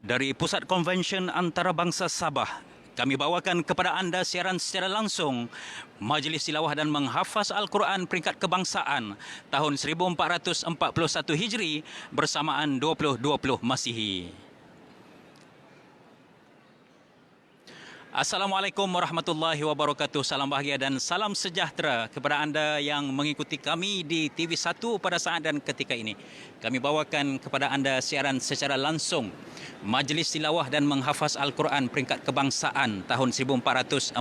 Dari Pusat Konvensyen Antarabangsa Sabah, kami bawakan kepada anda siaran secara langsung Majlis Tilawah dan Menghafaz Al-Quran Peringkat Kebangsaan tahun 1441 Hijri bersamaan 2020 Masihi. Assalamualaikum warahmatullahi wabarakatuh. Salam bahagia dan salam sejahtera kepada anda yang mengikuti kami di TV1 pada saat dan ketika ini. Kami bawakan kepada anda siaran secara langsung Majlis Tilawah dan Menghafaz Al-Quran Peringkat Kebangsaan tahun 1441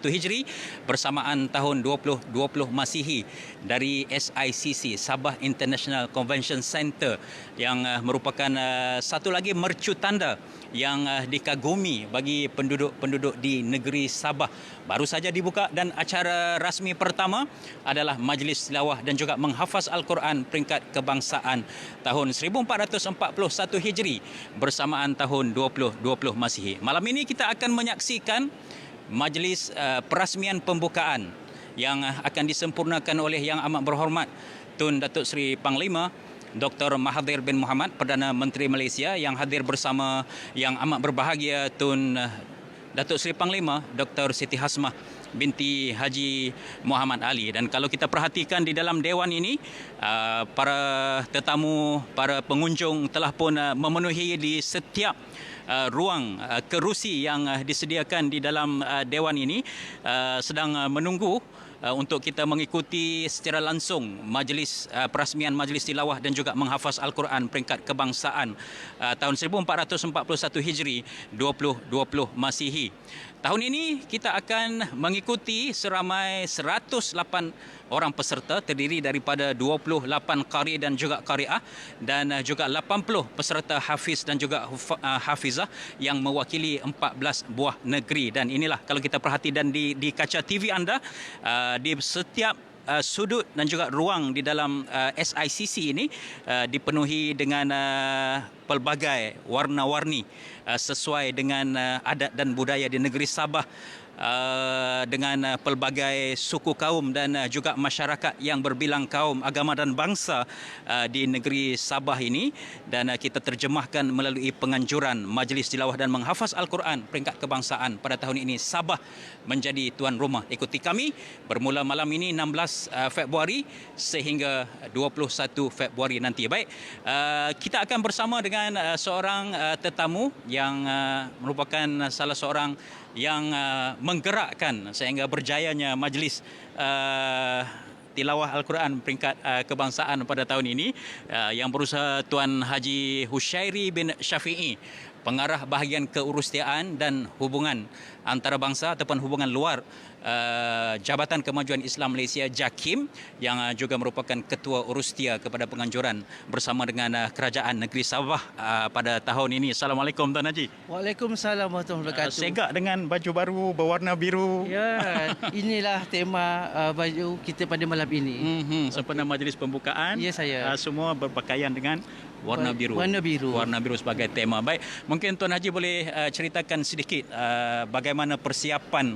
Hijri bersamaan tahun 2020 Masihi dari SICC, Sabah International Convention Centre, yang merupakan satu lagi mercu tanda yang dikagumi bagi penduduk di negeri Sabah. Baru saja dibuka dan acara rasmi pertama adalah Majlis Tilawah dan juga Menghafaz Al-Quran Peringkat Kebangsaan tahun 1441 Hijri bersamaan tahun 2020 Masihi. Malam ini kita akan menyaksikan majlis perasmian pembukaan yang akan disempurnakan oleh Yang Amat Berhormat Tun Datuk Seri Panglima Dr. Mahathir bin Mohamad, Perdana Menteri Malaysia, yang hadir bersama Yang Amat Berbahagia Tun Datuk Seri Panglima Dr. Siti Hasmah binti Haji Muhammad Ali. Dan kalau kita perhatikan di dalam dewan ini, para tetamu, para pengunjung telah pun memenuhi di setiap ruang kerusi yang disediakan di dalam dewan ini, sedang menunggu untuk kita mengikuti secara langsung majlis perasmian Majlis Tilawah dan juga Menghafaz Al-Quran Peringkat Kebangsaan tahun 1441 Hijri 2020 Masihi. Tahun ini kita akan mengikuti seramai 108 orang peserta, terdiri daripada 28 qari dan juga qariah, dan juga 80 peserta hafiz dan juga hafizah yang mewakili 14 buah negeri. Dan inilah kalau kita perhatikan di kaca TV anda, di setiap sudut dan juga ruang di dalam SICC ini dipenuhi dengan pelbagai warna-warni sesuai dengan adat dan budaya di negeri Sabah, dengan pelbagai suku kaum dan juga masyarakat yang berbilang kaum, agama dan bangsa di negeri Sabah ini. Dan kita terjemahkan melalui penganjuran Majlis Tilawah dan Menghafaz Al-Quran Peringkat Kebangsaan pada tahun ini, Sabah menjadi tuan rumah. Ikuti kami bermula malam ini 16 Februari sehingga 21 Februari nanti. Baik, kita akan bersama dengan seorang tetamu yang merupakan salah seorang yang menggerakkan sehingga berjayanya majlis tilawah Al-Quran Peringkat Kebangsaan pada tahun ini, yang berusaha Tuan Haji Husyairi bin Syafi'i, pengarah bahagian keurustiaan dan hubungan antarabangsa ataupun hubungan luar Jabatan Kemajuan Islam Malaysia JAKIM, yang juga merupakan ketua urustia kepada penganjuran bersama dengan Kerajaan Negeri Sabah pada tahun ini. Assalamualaikum Tuan Haji. Waalaikumsalam warahmatullahi wabarakatuh. Segak dengan baju baru berwarna biru. Ya, inilah tema baju kita pada malam ini. Sempena majlis pembukaan, Ya, saya. semua berpakaian dengan warna biru. Warna biru. Warna biru sebagai tema. Baik, mungkin Tuan Haji boleh ceritakan sedikit bagaimana persiapan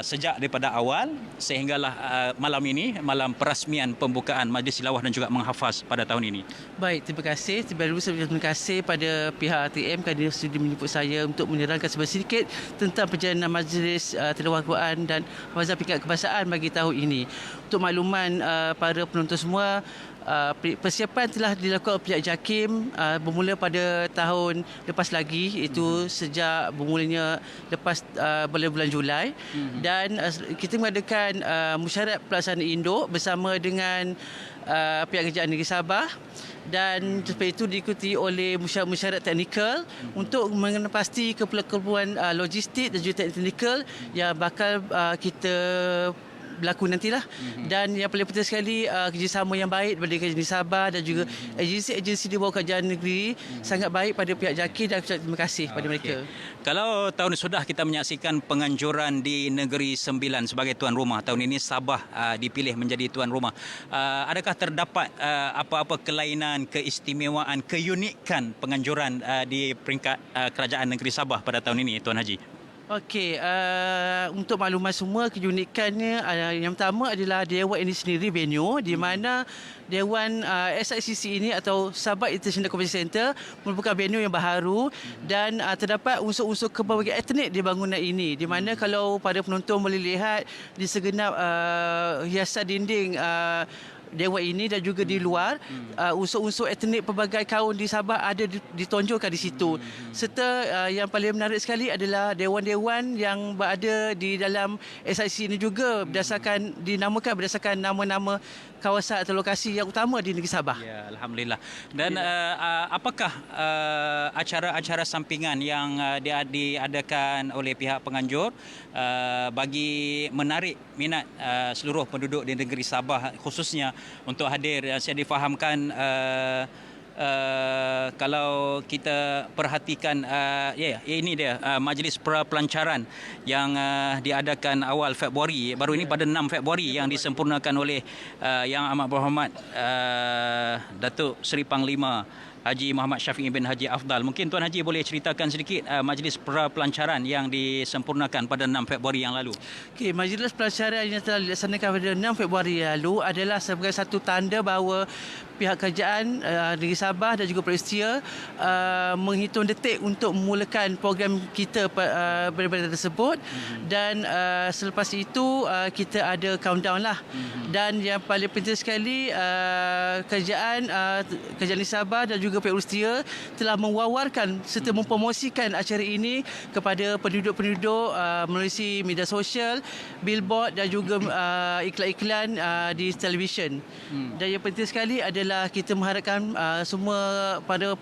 sejak daripada awal sehinggalah malam ini, malam perasmian pembukaan Majlis Tilawah dan juga Menghafaz pada tahun ini. Baik, terima kasih. Terima kasih pada pihak RTM kerana sudi menjemput saya untuk menerangkan sedikit tentang perjalanan Majlis Tilawah Al-Quran dan Menghafaz Peringkat Kebangsaan bagi tahun ini. Untuk makluman para penonton semua, persiapan telah dilakukan oleh pihak JAKIM bermula pada tahun lepas lagi, iaitu sejak bermulanya lepas bulan Julai. Dan kita mengadakan mesyuarat pelaksanaan induk bersama dengan pihak Kerajaan Negeri Sabah, dan seperti itu diikuti oleh mesyuarat teknikal untuk mengenapasti keperluan logistik dan juga teknikal yang bakal kita berlaku nantilah. Dan yang paling penting sekali, kerjasama yang baik daripada Kerajaan Sabah dan juga agensi-agensi di bawah kerajaan negeri sangat baik pada pihak JAKIM, dan terima kasih pada mereka. Kalau tahun sudah kita menyaksikan penganjuran di Negeri Sembilan sebagai tuan rumah, tahun ini Sabah dipilih menjadi tuan rumah. Adakah terdapat apa-apa kelainan, keistimewaan, keunikan penganjuran di peringkat Kerajaan Negeri Sabah pada tahun ini, Tuan Haji? Okey, untuk makluman semua, keunikannya yang pertama adalah Dewan ini sendiri venue di mana Dewan SICC ini atau Sabah International Convention Centre merupakan venue yang baharu dan terdapat unsur-unsur pelbagai etnik di bangunan ini di mana kalau para penonton boleh lihat di segenap hiasan dinding Dewan ini dan juga di luar unsur-unsur etnik pelbagai kaum di Sabah ada ditonjolkan di situ. Serta yang paling menarik sekali adalah dewan-dewan yang berada di dalam SIC ini juga dinamakan berdasarkan nama-nama kawasan atau lokasi yang utama di negeri Sabah. Ya, alhamdulillah. Dan apakah acara-acara sampingan yang diadakan oleh pihak penganjur bagi menarik minat seluruh penduduk di negeri Sabah khususnya untuk hadir? Saya difahamkan kalau kita perhatikan ini dia majlis pelancaran yang diadakan awal Februari, baru ini pada 6 Februari yang disempurnakan oleh Yang Amat Berhormat Datuk Seri Panglima Haji Muhammad Syafiee bin Haji Afdal. Mungkin Tuan Haji boleh ceritakan sedikit majlis pelancaran yang disempurnakan pada 6 Februari yang lalu. Okey, majlis pelancaran yang telah dilaksanakan pada 6 Februari yang lalu adalah sebagai satu tanda bahawa pihak kerajaan negeri Sabah dan juga Peristia menghitung detik untuk memulakan program kita pada tersebut dan selepas itu kita ada countdown lah. Dan yang paling penting sekali kerajaan di Sabah dan juga Peristia telah mewawarkan serta mempromosikan acara ini kepada penduduk-penduduk melalui media sosial, billboard dan juga iklan-iklan di televisyen. Dan yang penting sekali adalah kita mengharapkan semua pada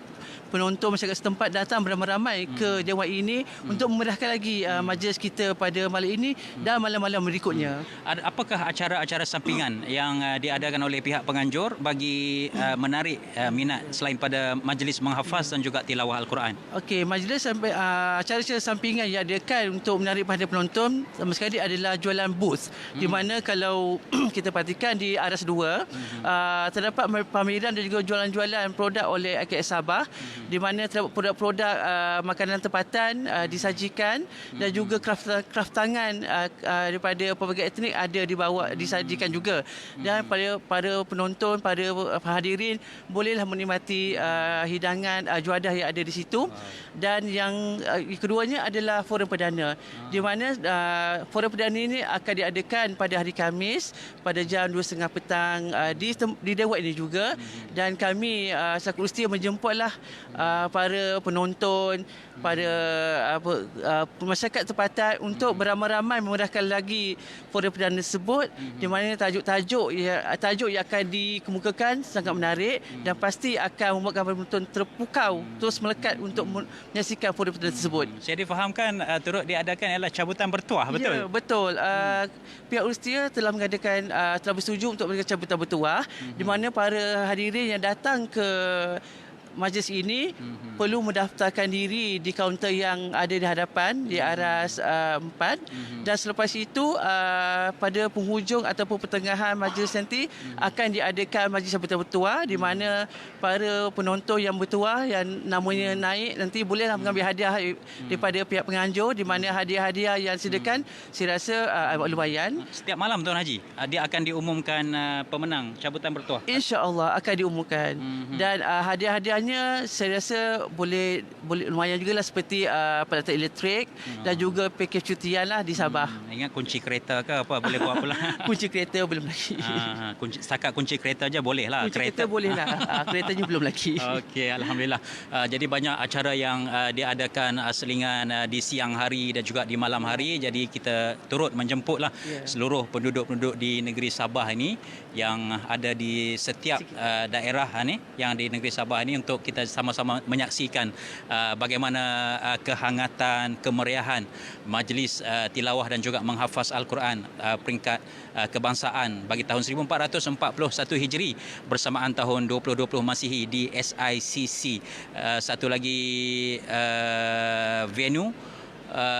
penonton masyarakat setempat datang beramai-ramai ke Dewan ini untuk memudahkan lagi majlis kita pada malam ini dan malam-malam berikutnya. Apakah acara-acara sampingan yang diadakan oleh pihak penganjur bagi menarik minat selain pada majlis menghafaz dan juga tilawah Al-Quran? Okey, majlis acara-acara sampingan yang diadakan untuk menarik perhatian penonton sama sekali adalah jualan booth di mana kalau kita perhatikan di Aras 2 terdapat pameran dan juga jualan-jualan produk oleh AKS Sabah di mana terdapat produk-produk makanan tempatan disajikan dan juga kraft tangan daripada pelbagai etnik ada disajikan juga. Dan para penonton, para hadirin bolehlah menikmati hidangan juadah yang ada di situ. Dan yang keduanya adalah forum perdana di mana forum perdana ini akan diadakan pada hari Khamis pada jam 2.30 petang di Dewan ini juga. Dan kami selaku Peristia menjemputlah para penonton, pada masyarakat tempatan untuk beramai-ramai memudahkan lagi forum perdana tersebut di mana tajuk yang akan dikemukakan sangat menarik dan pasti akan membuatkan penonton terpukau terus melekat untuk menyaksikan forum perdana tersebut. Saya difahamkan turut diadakan ialah cabutan bertuah, betul? Ya, betul. Pihak Peristia telah telah bersetuju untuk melakukan cabutan bertuah di mana para hadirin yang datang ke majlis ini perlu mendaftarkan diri di kaunter yang ada di hadapan di Aras 4 dan selepas itu pada penghujung ataupun pertengahan majlis nanti akan diadakan majlis sambutan bertuah di mana para penonton yang bertuah yang namanya naik nanti bolehlah mengambil hadiah daripada pihak penganjur di mana hadiah-hadiah yang disediakan saya rasa lumayan. Setiap malam Tuan Haji dia akan diumumkan pemenang cabutan bertuah. InsyaAllah akan diumumkan dan hadiah-hadiahnya saya rasa boleh lumayan juga lah seperti peralatan elektrik dan juga pakej cutian lah di Sabah. Ingat kunci kereta ke apa boleh buat pula? Kunci kereta belum lagi. Setakat kunci kereta je boleh lah. Kunci kereta boleh lah. Keretanya belum lagi. Okey, alhamdulillah. Jadi banyak acara yang diadakan selingan di siang hari dan juga di malam hari. Jadi kita turut menjemputlah seluruh penduduk-penduduk di negeri Sabah ini yang ada di setiap daerah ni yang di negeri Sabah ini untuk kita sama-sama menyaksikan bagaimana kehangatan, kemeriahan majlis tilawah dan juga menghafaz Al-Quran peringkat kebangsaan bagi tahun 1441 Hijri bersamaan tahun 2020 Masihi di SICC. Satu lagi venue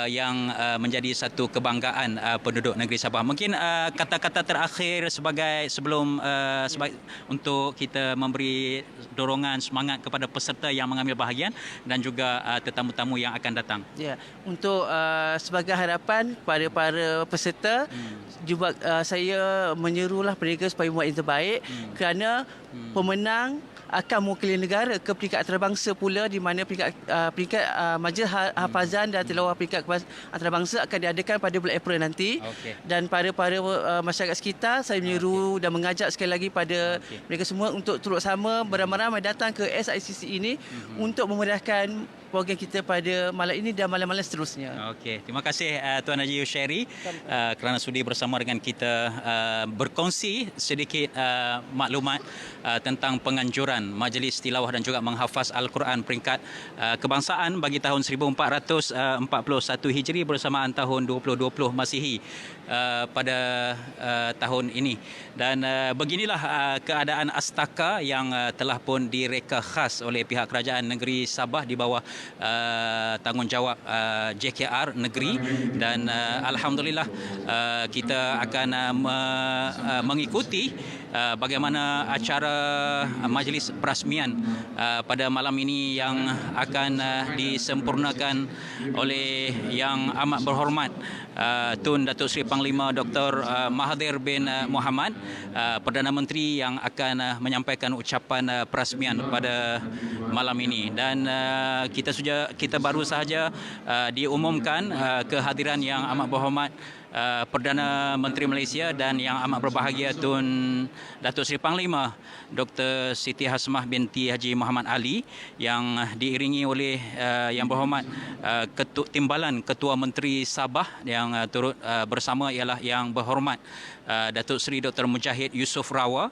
yang menjadi satu kebanggaan penduduk negeri Sabah. Mungkin kata-kata terakhir untuk kita memberi dorongan semangat kepada peserta yang mengambil bahagian dan juga tetamu-tamu yang akan datang. Ya, untuk sebagai harapan kepada para peserta, juga saya menyerulah mereka supaya buat yang terbaik kerana pemenang akan mewakili negara ke peringkat antarabangsa pula, di mana peringkat Majlis Hafazan dan Tilawah peringkat antarabangsa akan diadakan pada bulan April nanti. Okey. Dan para masyarakat sekitar, saya menyeru dan mengajak sekali lagi pada mereka semua untuk turut sama beramai-ramai datang ke SICC ini untuk memeriahkan program kita pada malam ini dan malam-malam seterusnya. Okey, terima kasih Tuan Haji Yusheri kerana sudi bersama dengan kita berkongsi sedikit maklumat tentang penganjuran Majlis Tilawah dan juga menghafaz Al-Quran peringkat kebangsaan bagi tahun 1441 Hijri bersamaan tahun 2020 Masihi pada tahun ini. Dan beginilah keadaan Astaka yang telah pun direka khas oleh pihak kerajaan negeri Sabah di bawah tanggungjawab JKR negeri. Dan alhamdulillah kita akan mengikuti bagaimana acara majlis perasmian pada malam ini yang akan disempurnakan oleh Yang Amat Berhormat Tun Datuk Seri Panglima Dr. Mahathir bin Mohamad, Perdana Menteri yang akan menyampaikan ucapan perasmian pada malam ini. Dan kita baru sahaja diumumkan kehadiran Yang Amat Berhormat Perdana Menteri Malaysia dan Yang Amat Berbahagia Tun Datuk Seri Panglima Dr. Siti Hasmah binti Haji Muhammad Ali, yang diiringi oleh Yang Berhormat Timbalan Ketua Menteri Sabah yang turut bersama ialah Yang Berhormat Datuk Seri Dr. Mujahid Yusof Rawa,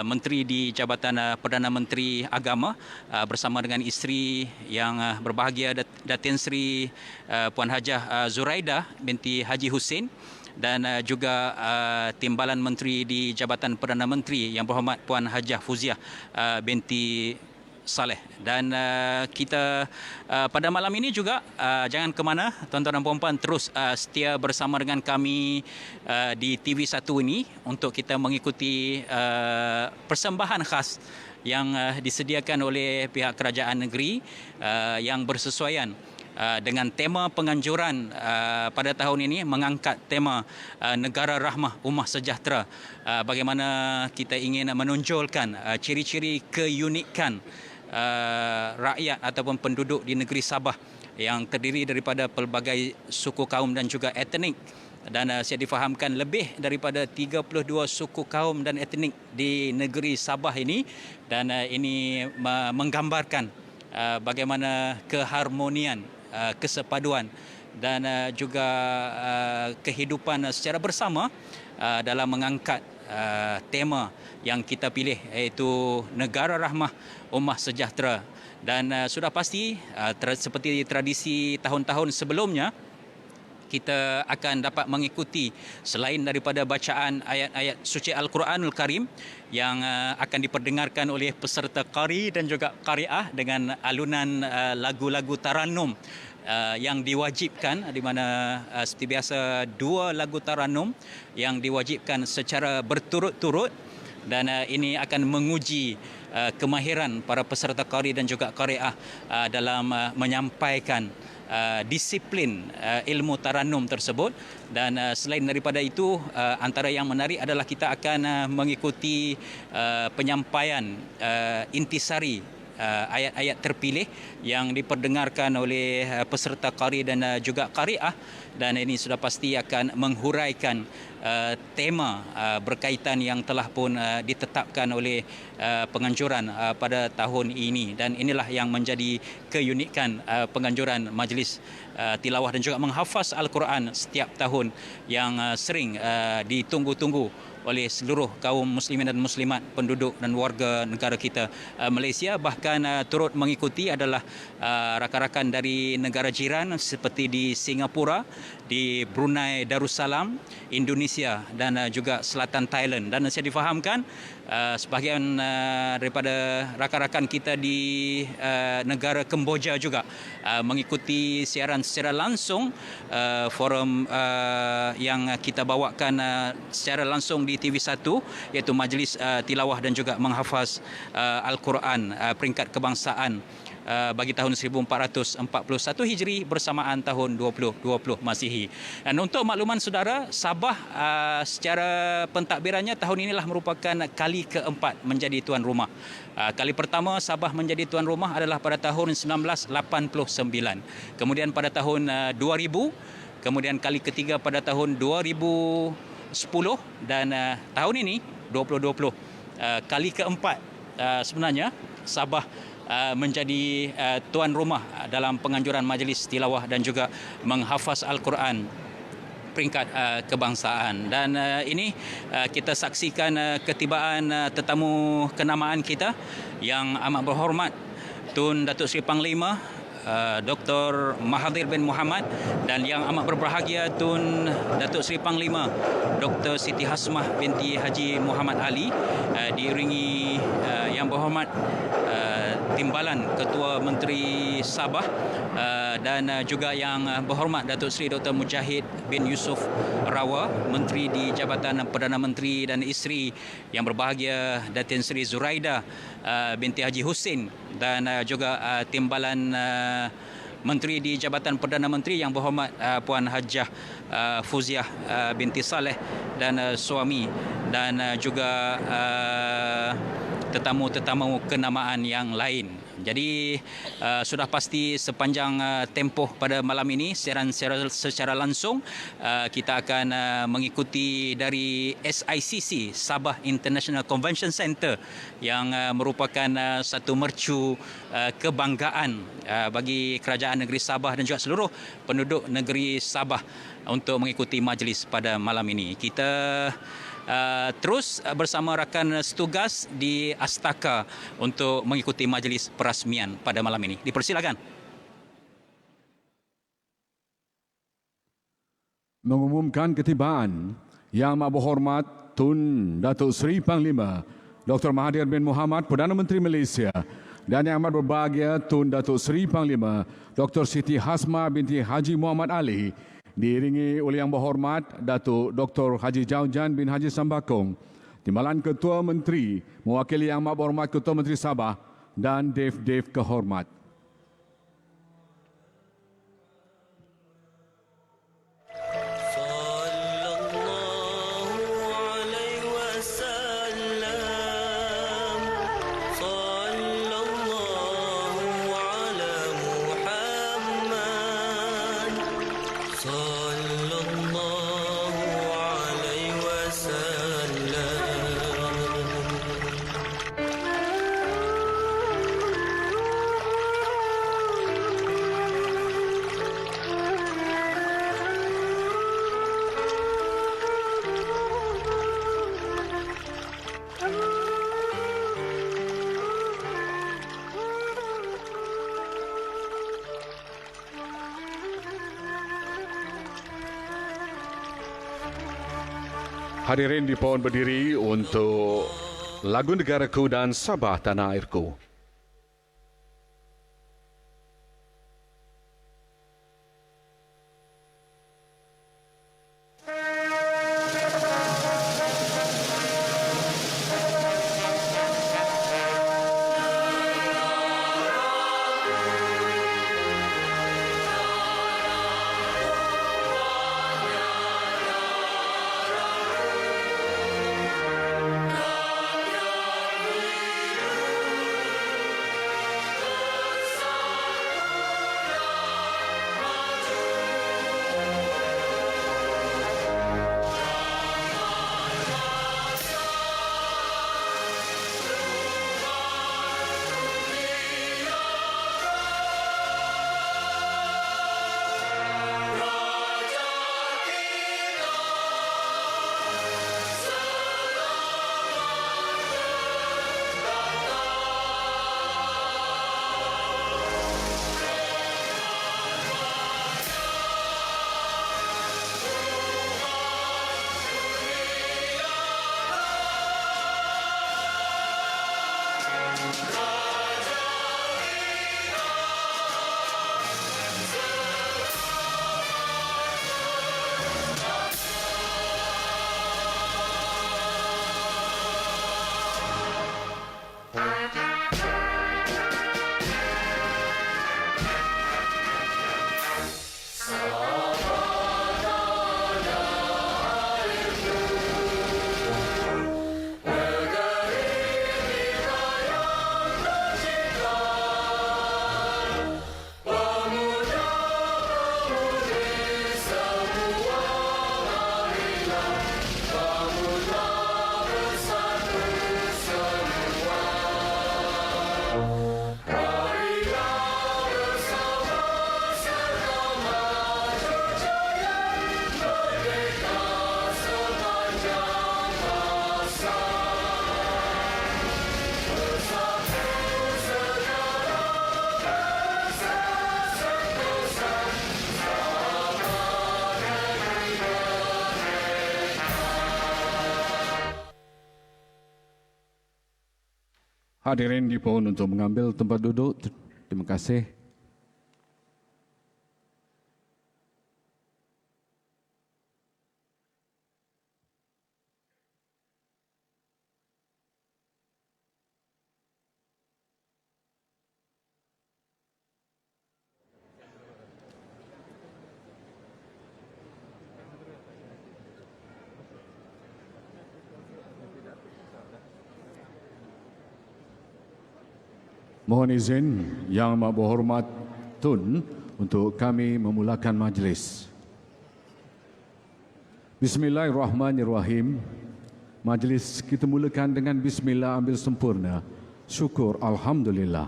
Menteri di Jabatan Perdana Menteri Agama, bersama dengan isteri yang berbahagia Datin Seri Puan Hajah Zuraidah binti Haji Hussein, dan juga Timbalan Menteri di Jabatan Perdana Menteri Yang Berhormat Puan Hajah Fuziah binti Saleh. Dan kita pada malam ini juga jangan ke mana tuan-tuan dan puan-puan, terus setia bersama dengan kami di TV1 ini untuk kita mengikuti persembahan khas yang disediakan oleh pihak kerajaan negeri yang bersesuaian dengan tema penganjuran pada tahun ini, mengangkat tema Negara Rahmah Ummah Sejahtera. Bagaimana kita ingin menonjolkan ciri-ciri keunikan rakyat ataupun penduduk di negeri Sabah yang terdiri daripada pelbagai suku kaum dan juga etnik. Dan saya difahamkan lebih daripada 32 suku kaum dan etnik di negeri Sabah ini, dan ini menggambarkan bagaimana keharmonian, kesepaduan dan juga kehidupan secara bersama dalam mengangkat tema yang kita pilih, iaitu Negara Rahmah Ummah Sejahtera. Dan sudah pasti seperti tradisi tahun-tahun sebelumnya, kita akan dapat mengikuti selain daripada bacaan ayat-ayat suci Al-Quranul Karim yang akan diperdengarkan oleh peserta qari dan juga qariah dengan alunan lagu-lagu taranum yang diwajibkan, di mana seperti biasa 2 lagu taranum yang diwajibkan secara berturut-turut. Dan ini akan menguji kemahiran para peserta qari dan juga qariah dalam menyampaikan disiplin ilmu taranum tersebut. Dan selain daripada itu, antara yang menarik adalah kita akan mengikuti penyampaian intisari ayat-ayat terpilih yang diperdengarkan oleh peserta qari dan juga qariah. Dan ini sudah pasti akan menghuraikan tema berkaitan yang telah pun ditetapkan oleh penganjuran pada tahun ini. Dan inilah yang menjadi keunikan penganjuran Majlis Tilawah dan juga menghafaz Al-Quran setiap tahun, yang sering ditunggu-tunggu oleh seluruh kaum muslimin dan muslimat penduduk dan warga negara kita Malaysia. Bahkan turut mengikuti adalah rakan-rakan dari negara jiran seperti di Singapura, di Brunei Darussalam, Indonesia dan juga selatan Thailand. Dan saya difahamkan sebahagian daripada rakan-rakan kita di negara Kemboja juga mengikuti siaran secara langsung forum yang kita bawakan secara langsung di TV1, iaitu Majlis Tilawah dan juga Menghafaz Al-Quran peringkat kebangsaan bagi tahun 1441 Hijri bersamaan tahun 2020 Masihi. Dan untuk makluman saudara, Sabah secara pentadbirannya tahun inilah merupakan kali keempat menjadi tuan rumah. Kali pertama Sabah menjadi tuan rumah adalah pada tahun 1989. Kemudian pada tahun 2000, kemudian kali ketiga pada tahun 2010 dan tahun ini 2020 kali keempat sebenarnya Sabah menjadi tuan rumah dalam penganjuran Majlis Tilawah dan juga Menghafaz Al-Quran peringkat kebangsaan. Dan ini kita saksikan ketibaan tetamu kenamaan kita yang amat berhormat Tun Datuk Seri Panglima Dr. Mahathir bin Mohamad dan yang amat berbahagia Tun Datuk Seri Panglima Dr. Siti Hasmah binti Haji Muhammad Ali diiringi yang berhormat Timbalan Ketua Menteri Sabah dan juga yang berhormat Datuk Seri Dr. Mujahid bin Yusof Rawa, Menteri di Jabatan Perdana Menteri dan Isteri, yang berbahagia Datin Seri Zuraida binti Haji Hussein dan juga Timbalan Menteri di Jabatan Perdana Menteri yang berhormat Puan Hajah Fuziah binti Saleh dan suami, dan juga tetamu-tetamu kenamaan yang lain. Jadi sudah pasti sepanjang tempoh pada malam ini siaran secara langsung kita akan mengikuti dari SICC, Sabah International Convention Centre, yang merupakan satu mercu kebanggaan bagi kerajaan negeri Sabah dan juga seluruh penduduk negeri Sabah untuk mengikuti majlis pada malam ini. Kita terus bersama rakan setugas di Astaka untuk mengikuti majlis perasmian pada malam ini. Dipersilakan. Mengumumkan ketibaan Yang Amat Berhormat Tun Datuk Seri Panglima Dr. Mahathir bin Mohamad, Perdana Menteri Malaysia, dan Yang Amat Berbahagia Tun Datuk Seri Panglima Dr. Siti Hasmah binti Haji Muhammad Ali, diiringi oleh Yang Berhormat Datuk Dr. Haji Jaujan bin Haji Sambakong, Timbalan Ketua Menteri mewakili Yang Amat Berhormat Ketua Menteri Sabah dan Dev-Dev Kehormat. Hadirin dipohon berdiri untuk lagu negaraku dan Sabah Tanah Airku. Hadirin dipohon untuk mengambil tempat duduk. Terima kasih. Mohon izin Yang Amat Berhormat Tun untuk kami memulakan majlis. Bismillahirrahmanirrahim. Majlis kita mulakan dengan bismillah ambil sempurna. Syukur alhamdulillah.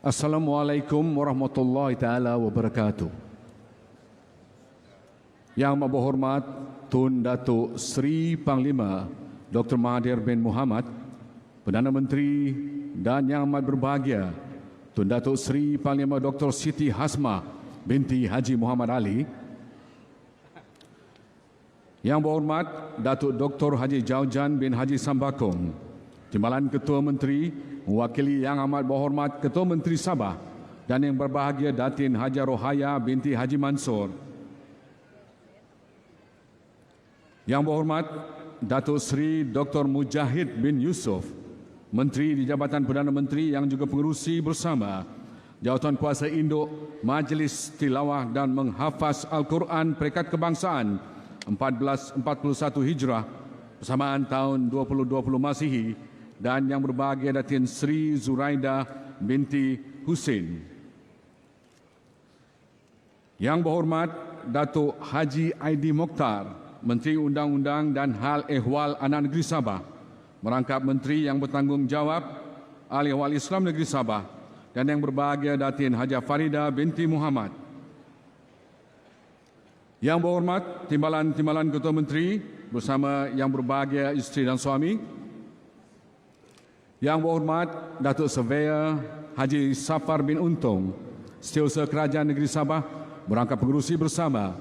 Assalamualaikum warahmatullahi taala wabarakatuh. Yang Amat Berhormat Tun Datuk Seri Panglima Dr. Mahathir bin Mohamad, Perdana Menteri dan Yang Amat Berbahagia Tun Datuk Seri Panglima Dr. Siti Hasmah binti Haji Muhammad Ali, Yang Berhormat Datuk Dr. Haji Jaujan bin Haji Sambakong, Timbalan Ketua Menteri mewakili Yang Amat Berhormat Ketua Menteri Sabah, dan Yang Berbahagia Datin Haja Rohaya binti Haji Mansur, Yang Berhormat Datuk Seri Dr. Mujahid bin Yusof, Menteri di Jabatan Perdana Menteri yang juga pengerusi bersama Jawatankuasa Induk Majlis Tilawah dan Menghafaz Al-Quran Peringkat Kebangsaan 1441 Hijrah bersamaan tahun 2020 Masihi, dan Yang Berbahagia Datin Sri Zuraida binti Husin. Yang Berhormat Datuk Haji Aidi Mokhtar, Menteri Undang-Undang dan Hal Ehwal Anak Negeri Sabah, merangkap Menteri yang bertanggungjawab Ahli Ehwal Islam Negeri Sabah, dan Yang Berbahagia Datin Haja Farida binti Muhammad. Yang Berhormat Timbalan-Timbalan Ketua Menteri bersama Yang Berbahagia isteri dan suami, Yang Berhormat Datuk Surveyor Haji Safar bin Untung, Setiausaha Kerajaan Negeri Sabah, merangkap pengerusi bersama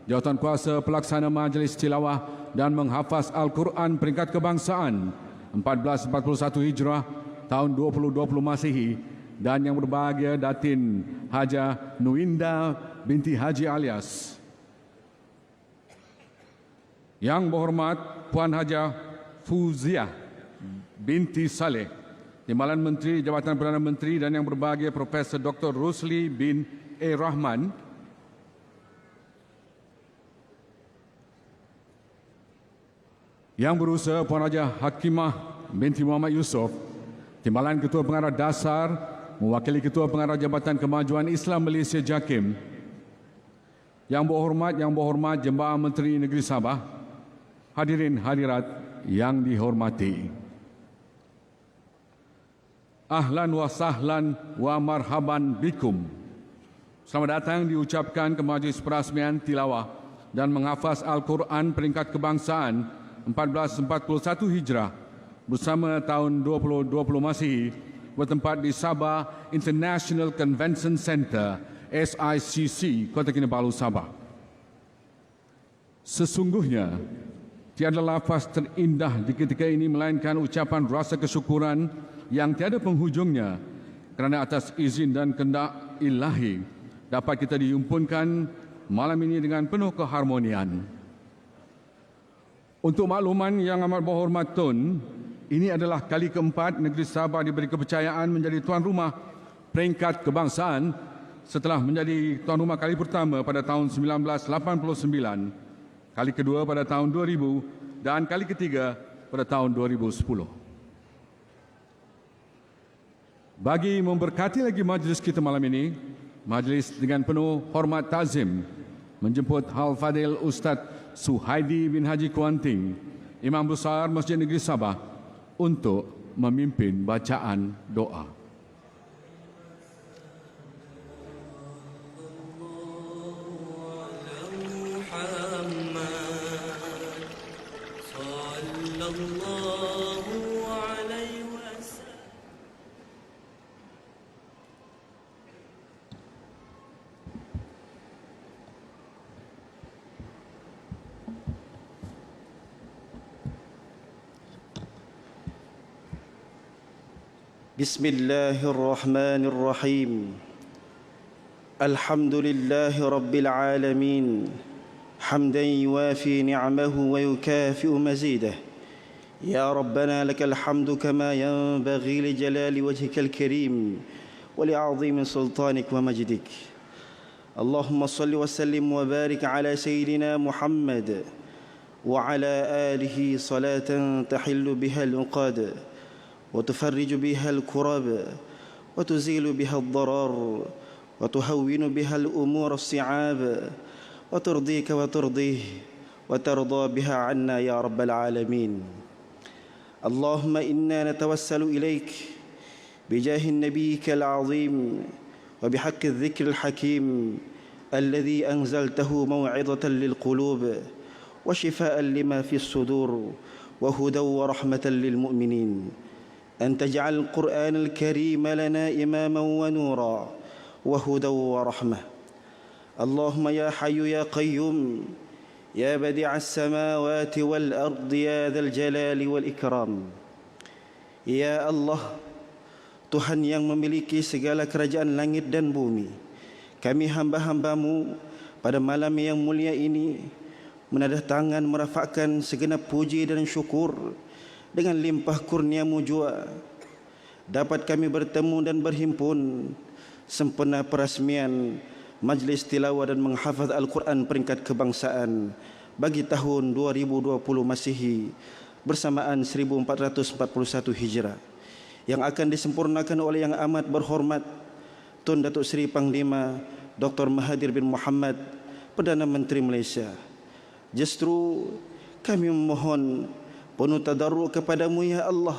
Jawatankuasa Pelaksana Majlis Tilawah dan Menghafaz Al-Quran Peringkat Kebangsaan 1441 Hijrah tahun 2020 Masihi, dan Yang Berbahagia Datin Haja Nuinda binti Haji Alias. Yang Berhormat Puan Haja Fuziah binti Saleh, Timbalan Menteri Jabatan Perdana Menteri, dan Yang Berbahagia Profesor Dr. Rusli bin A. Rahman, Yang Berusaha Puan Haja Hakimah binti Muhammad Yusof, Timbalan Ketua Pengarah Dasar mewakili Ketua Pengarah Jabatan Kemajuan Islam Malaysia JAKIM, Yang Berhormat Jemaah Menteri Negeri Sabah, hadirin hadirat yang dihormati. Ahlan wa sahlan wa marhaban bikum. Selamat datang diucapkan ke Majlis Perasmian Tilawah dan Menghafaz Al-Quran Peringkat Kebangsaan 1441 Hijrah bersama tahun 2020 Masihi, bertempat di Sabah International Convention Centre SICC, Kota Kinabalu, Sabah. Sesungguhnya tiada lafaz terindah di ketika ini melainkan ucapan rasa kesyukuran yang tiada penghujungnya kerana atas izin dan kehendak ilahi dapat kita dihimpunkan malam ini dengan penuh keharmonian. Untuk makluman Yang Amat Berhormat Tun, ini adalah kali keempat negeri Sabah diberi kepercayaan menjadi tuan rumah peringkat kebangsaan setelah menjadi tuan rumah kali pertama pada tahun 1989, kali kedua pada tahun 2000 dan kali ketiga pada tahun 2010. Bagi memberkati lagi majlis kita malam ini, majlis dengan penuh hormat tazim menjemput Al-Fadil Ustaz Suhaidi bin Haji Kuanting, Imam Besar Masjid Negeri Sabah, untuk memimpin bacaan doa. بسم الله الرحمن الرحيم الحمد لله رب العالمين حمدا يوافي نعمه ويكافئ مزيده يا ربنا لك الحمد كما ينبغي لجلال وجهك الكريم ولعظيم سلطانك ومجدك اللهم صل وسلم وبارك على سيدنا محمد وعلى آله صلاة تحل بها العقاد وتفرج بها الكرب وتزيل بها الضرر وتهون بها الأمور الصعاب وترضيك وترضيه وترضى بها عنا يا رب العالمين اللهم إنا نتوسل إليك بجاه نبيك العظيم وبحق الذكر الحكيم الذي أنزلته موعظة للقلوب وشفاء لما في الصدور وهدى ورحمة للمؤمنين أن تجعل القرآن الكريم لنا إماما ونورا وهدى ورحمة اللهم يا حي يا قيوم يا بديع السماوات والأرض يا ذا الجلال والإكرام يا الله Tuhan yang memiliki segala kerajaan langit dan bumi, kami hamba-hambamu pada malam yang mulia ini menadah tangan merafakkan segenap puji dan syukur dengan limpah kurniamu jua dapat kami bertemu dan berhimpun sempena perasmian Majlis Tilawah dan Menghafaz Al-Quran peringkat kebangsaan bagi tahun 2020 Masihi bersamaan 1441 Hijrah yang akan disempurnakan oleh yang amat berhormat Tun Datuk Seri Panglima Dr. Mahathir bin Mohamad, Perdana Menteri Malaysia. Justru kami memohon penuh tadarruk kepadamu ya Allah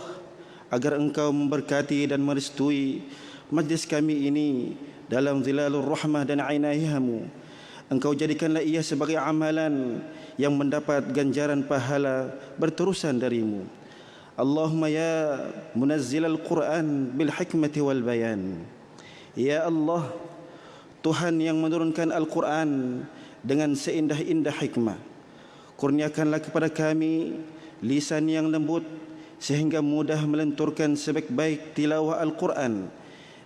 agar engkau memberkati dan merestui majlis kami ini dalam zilalur rahmah dan inayahmu. Engkau jadikanlah ia sebagai amalan yang mendapat ganjaran pahala berterusan darimu. Allahumma ya munazzil al-Quran bil hikmati wal bayan. Ya Allah, Tuhan yang menurunkan Al-Quran dengan seindah-indah hikmah, kurniakanlah kepada kami lisan yang lembut sehingga mudah melenturkan sebaik-baik tilawah Al-Quran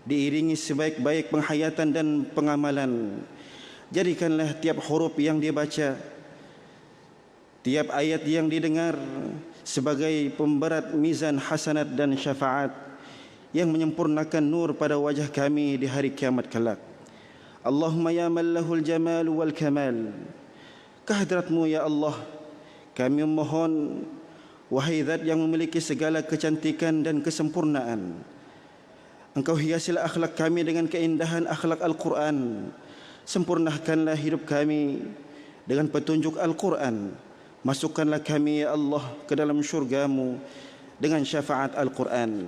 diiringi sebaik-baik penghayatan dan pengamalan. Jadikanlah tiap huruf yang dibaca, tiap ayat yang didengar sebagai pemberat mizan hasanat dan syafaat yang menyempurnakan nur pada wajah kami di hari kiamat kelak. Allahumma ya man lahul jamal wal kamal. Kehadratmu ya Allah kami memohon, wahai zat yang memiliki segala kecantikan dan kesempurnaan, Engkau hiasilah akhlak kami dengan keindahan akhlak Al-Quran. Sempurnakanlah hidup kami dengan petunjuk Al-Quran. Masukkanlah kami ya Allah ke dalam syurgamu dengan syafaat Al-Quran.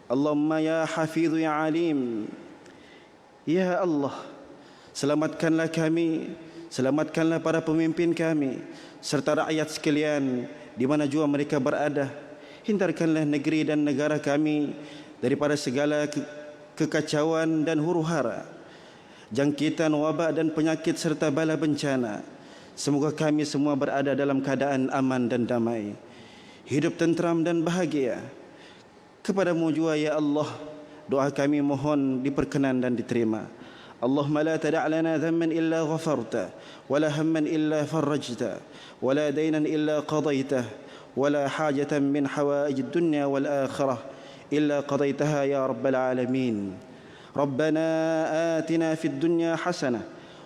Allahumma ya hafidhu ya alim. Ya Allah, selamatkanlah kami, selamatkanlah para pemimpin kami serta rakyat sekalian di mana jua mereka berada. Hindarkanlah negeri dan negara kami daripada segala kekacauan dan huru-hara, jangkitan wabak dan penyakit serta bala bencana. Semoga kami semua berada dalam keadaan aman dan damai, hidup tenteram dan bahagia. Kepadamu jua ya Allah doa kami mohon diperkenan dan diterima. Allahumma la tada' lana dhamman illa ghafarta, wala hamman illa farajta, wala daynan illa qadaytah, wala hajatan min hawaij ad-dunya wal akhirah illa qadaytaha ya rabbal alamin. Rabbana atina fid dunya hasanah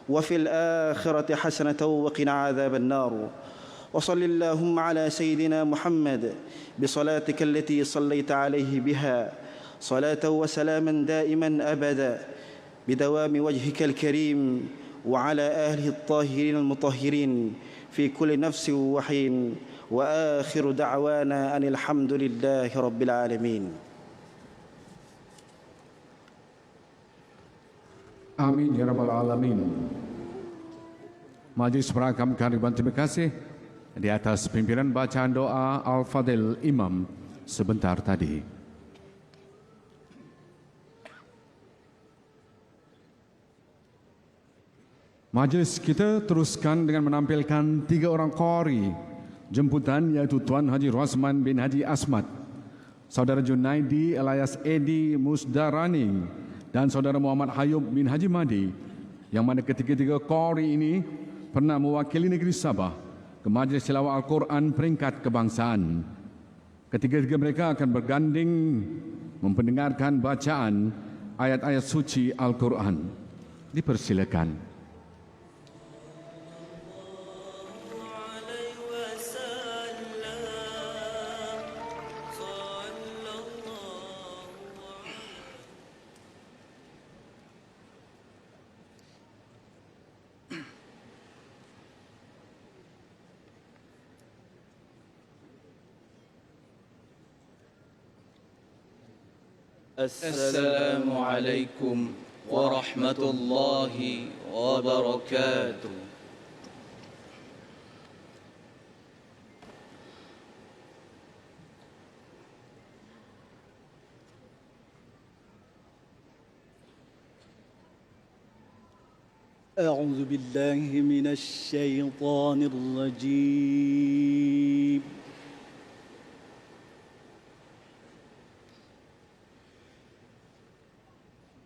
wa fil akhirati hasanatan wa qina adzaban nar. Wa sallallahu ala sayyidina Muhammad bi salatika allati sallaita alaihi biha salatan wa salaman daiman abada بدوام وجهك الكريم وعلى آله الطاهرين المطهرين في كل نفس وحين وآخر دعوانا أن الحمد لله رب العالمين. Amin ya rabbal alamin. Majlis merakamkan ribuan terima kasih di atas pimpinan bacaan doa Al-Fadil Imam sebentar tadi. Majlis kita teruskan dengan menampilkan 3 orang qari jemputan, iaitu Tuan Haji Rosman bin Haji Asmat, Saudara Junaidi alias Edi Musdarani dan Saudara Muhammad Hayub bin Haji Madi, yang mana ketiga-tiga qari ini pernah mewakili negeri Sabah ke Majlis Tilawah Al-Quran peringkat kebangsaan. Ketiga-tiga mereka akan berganding mempendengarkan bacaan ayat-ayat suci Al-Quran. Dipersilakan. السلام عليكم ورحمة الله وبركاته. أعوذ بالله من الشيطان الرجيم.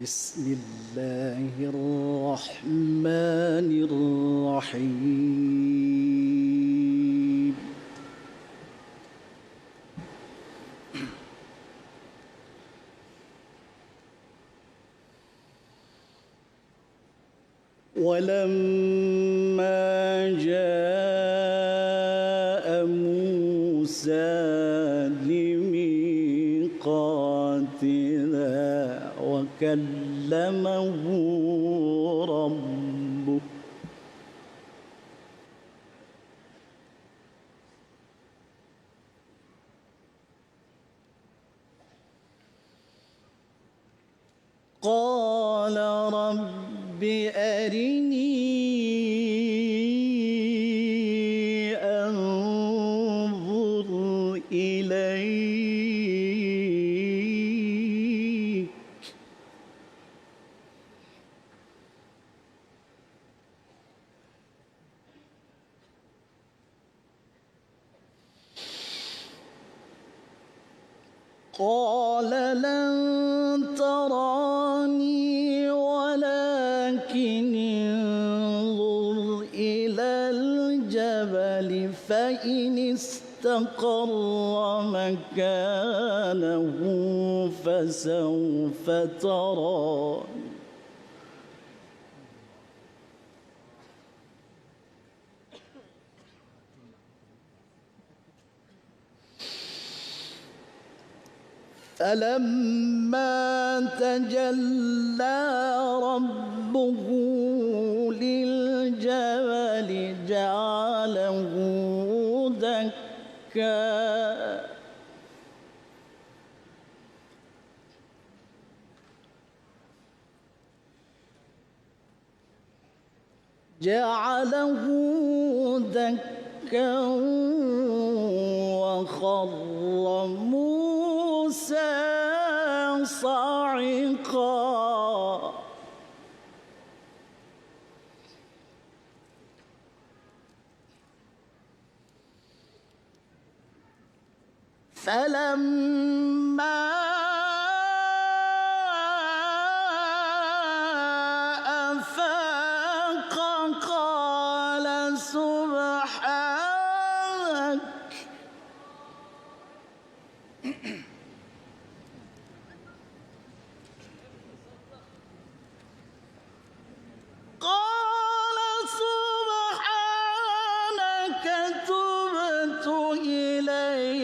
بسم الله الرحمن الرحيم. ولما جاء موسى لميقاتنا وكلمه ربه قال رب أرني أنظر إليك قال لن تراني ولكن انظر إلى الجبل فإن استقر مكانه فسوف تراني فلما تجلى ربه للجبل جعله دكا وخر موسى صاعقا فلما أفاق قال سبحانك قال سبحانك تبت إليك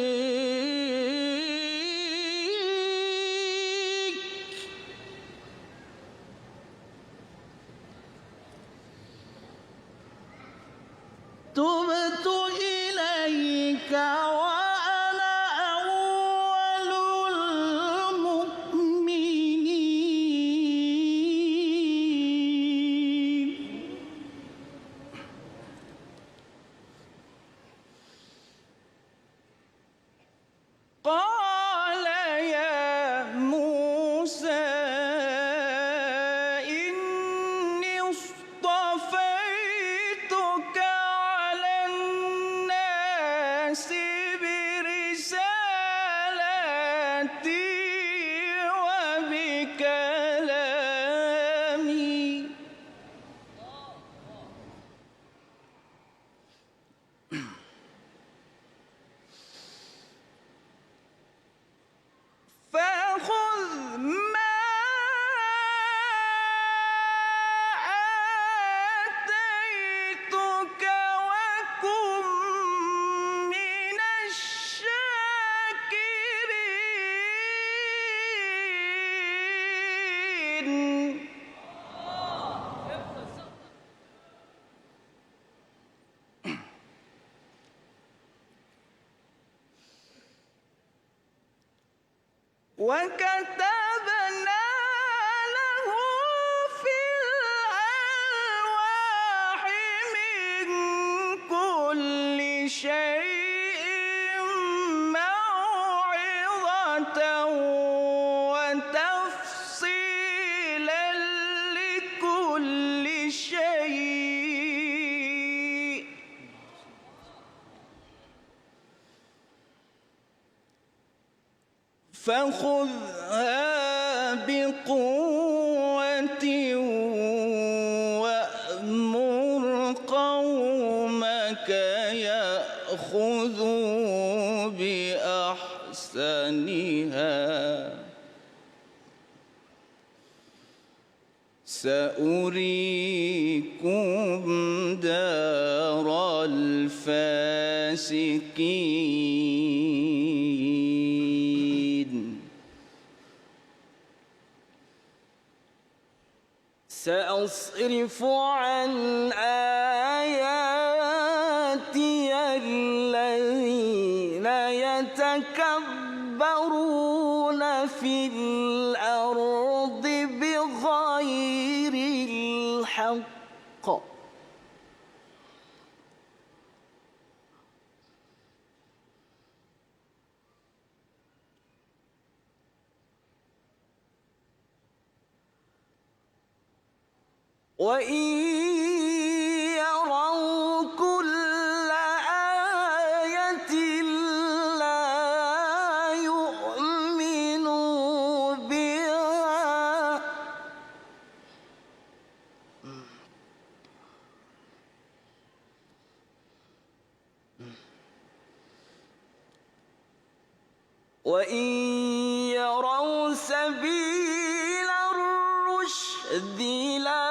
وكتبنا له في الألواح من كل شيء موعظة وتفصيلا لكل شيء فخذها بقوة وأمر قومك يأخذوا بأحسنها سأريكم دار الفاسقين سأصرف عن آياتي الذين يتكبرون في الأرض بغير الحق وإن يروا كل آية لا يؤمنوا بها وإن يروا سبيل الرشد لا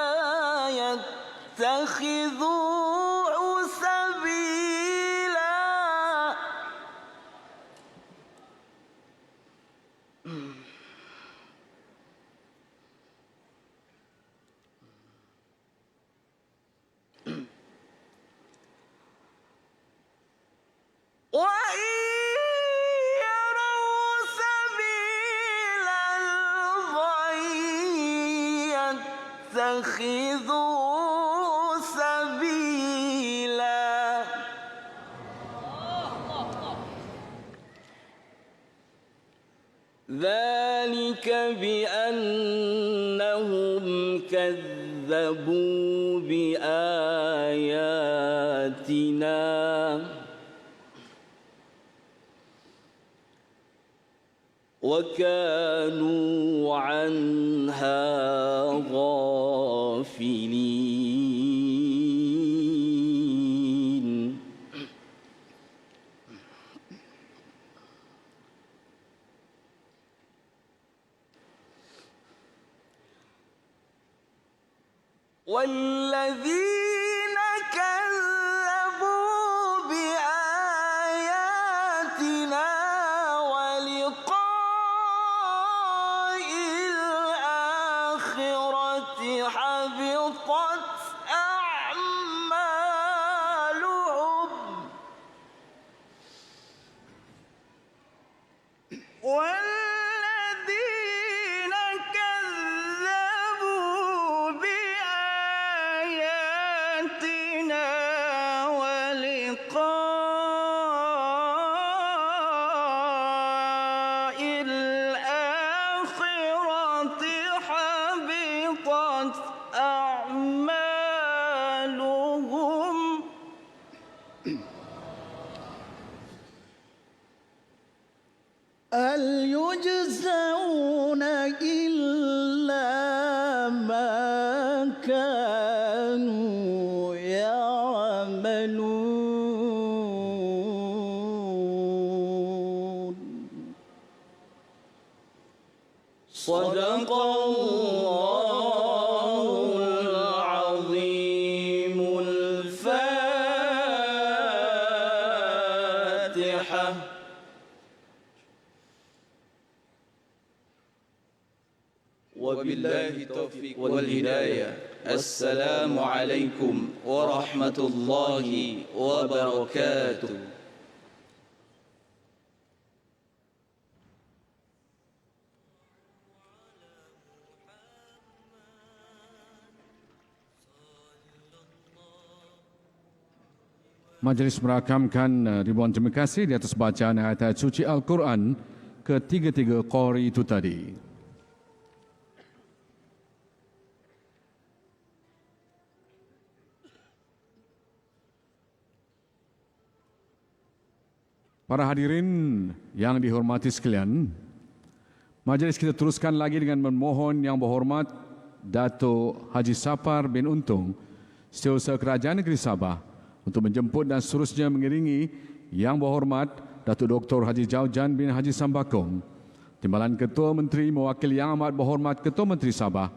يتخذوه سبيلا وإن يروا سبيل الغي يتخذوه سبيلا ذلك بأنهم كذبوا بآياتنا وكانوا عنها غافلين والذين كذبوا بآياتنا ولقاء الآخرة حبطت أعمالهم والذين كذبوا بآياتنا ولقاء الآخرة حبطت أعمالهم هل يجزون إلا ما كانوا يعملون صدق الله العظيم الفاتحة وبالله التوفيق والهداية. السلام عليكم ورحمة الله وبركاته. Majlis merakamkan ribuan terima kasih di atas bacaan ayat-ayat suci Al-Quran ketiga-tiga qari itu tadi. Para hadirin yang dihormati sekalian, majlis kita teruskan lagi dengan memohon Yang Berhormat Dato' Haji Sapar bin Untung, Setiausaha Kerajaan Negeri Sabah, untuk menjemput dan seterusnya mengiringi Yang Berhormat Datuk Dr. Haji Jaujan bin Haji Sambakong, Timbalan Ketua Menteri mewakili Yang Amat Berhormat Ketua Menteri Sabah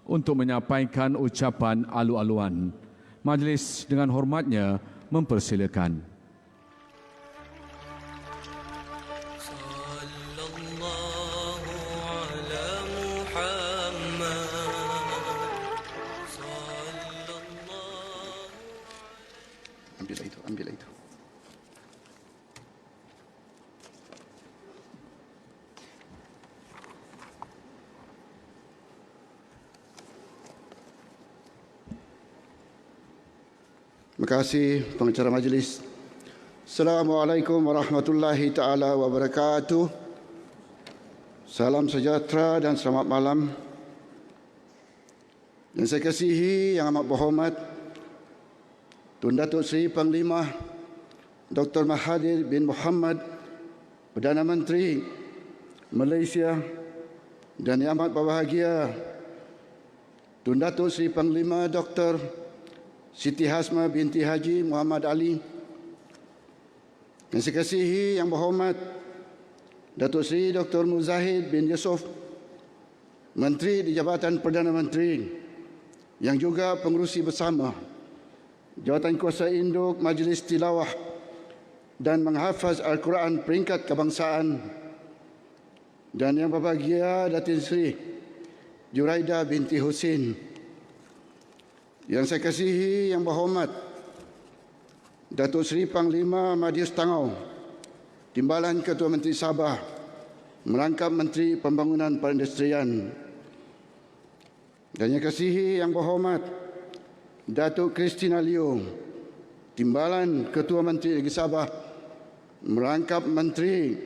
untuk menyampaikan ucapan alu-aluan. Majlis dengan hormatnya mempersilakan. Ambil itu. Terima kasih pengacara majlis. Assalamualaikum warahmatullahi taala wabarakatuh. Salam sejahtera dan selamat malam. Yang saya kasihi Yang Amat Berhormat Tun Datuk Seri Panglima Dr. Mahathir bin Mohamad, Perdana Menteri Malaysia, dan yang amat berbahagia Tun Datuk Seri Panglima Dr. Siti Hasmah binti Haji Muhammad Ali. Yang saya kasihi Yang Berhormat Datuk Seri Dr. Muzahid bin Yusof, Menteri di Jabatan Perdana Menteri, yang juga pengerusi bersama Jawatan Kuasa Induk Majlis Tilawah dan Menghafaz Al-Quran Peringkat Kebangsaan, dan yang berbahagia Datin Seri Juraida binti Husin. Yang saya kasihi Yang Berhormat Datuk Seri Panglima Madius Tangau, Timbalan Ketua Menteri Sabah, merangkap Menteri Pembangunan Perindustrian. Dan yang kasihi Yang Berhormat Datuk Christina Liu, Timbalan Ketua Menteri Negeri Sabah, merangkap Menteri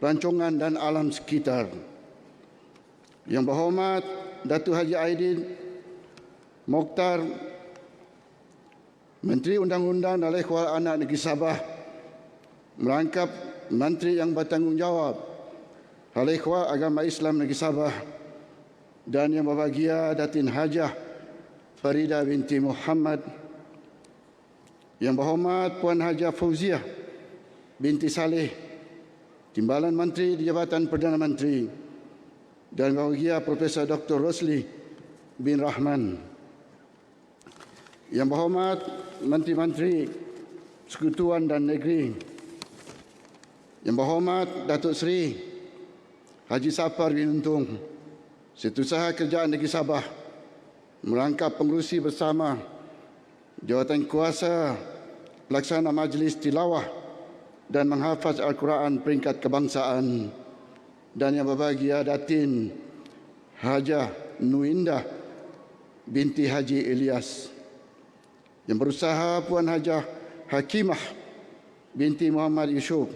Pelancongan dan Alam Sekitar. Yang Berhormat Datuk Haji Aidin Mokhtar, Menteri Undang-Undang dan Ikhwal Anak Negeri Sabah, merangkap Menteri yang bertanggungjawab Hal Ikhwal Agama Islam Negeri Sabah. Dan yang berbahagia Datin Hajah Farida binti Muhammad. Yang Berhormat Puan Hajah Fauziah binti Saleh, Timbalan Menteri di Jabatan Perdana Menteri, dan berbahagia Profesor Dr. Rosli bin Rahman. Yang Berhormat Menteri-Menteri Sekutuan dan Negeri, Yang Berhormat Datuk Seri Haji Sapar bin Untung, Setiausaha Kerajaan Negeri Sabah, merangkap pengerusi bersama Jawatan Kuasa Pelaksana Majlis Tilawah dan Menghafaz Al-Quran Peringkat Kebangsaan, dan yang berbahagia Datin Hajah Nuindah binti Haji Ilyas. Yang berusaha Puan Hajah Hakimah binti Muhammad Yusof,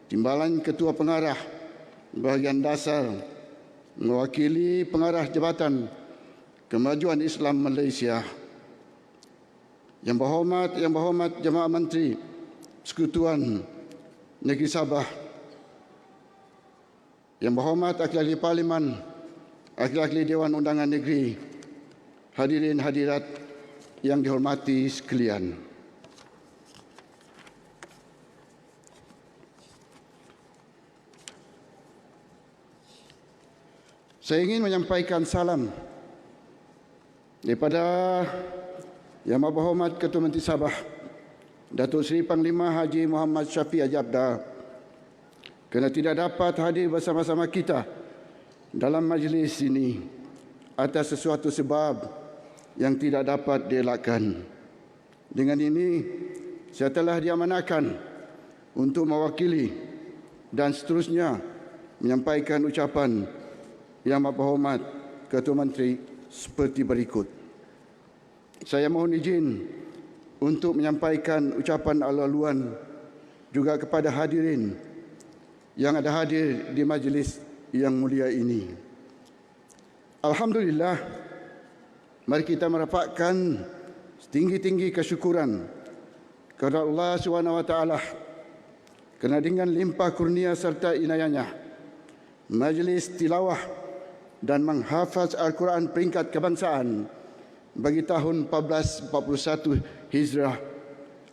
Timbalan Ketua Pengarah Bahagian Dasar, mewakili Pengarah Jabatan Kemajuan Islam Malaysia. Yang Berhormat Jemaah Menteri Sekutuan Negeri Sabah, Yang Berhormat Ahli-Ahli Parlimen, Ahli-Ahli Dewan Undangan Negeri, hadirin hadirat yang dihormati sekalian. Saya ingin menyampaikan salam daripada Yang Berhormat Ketua Menteri Sabah, Datuk Seri Panglima Haji Muhammad Syafiq Ajabda, kerana tidak dapat hadir bersama-sama kita dalam majlis ini. atas sesuatu sebab yang tidak dapat dielakkan. Dengan ini, saya telah diamanahkan untuk mewakili dan seterusnya menyampaikan ucapan Yang Amat Berhormat Ketua Menteri seperti berikut. Saya mohon izin untuk menyampaikan ucapan ala-aluan juga kepada hadirin yang ada hadir di majlis yang mulia ini. Alhamdulillah, mari kita merapatkan setinggi-tinggi kesyukuran kepada Allah SWT kerana dengan limpah kurnia serta inayahnya, majlis tilawah dan menghafaz Al-Quran peringkat kebangsaan bagi tahun 1441 Hijrah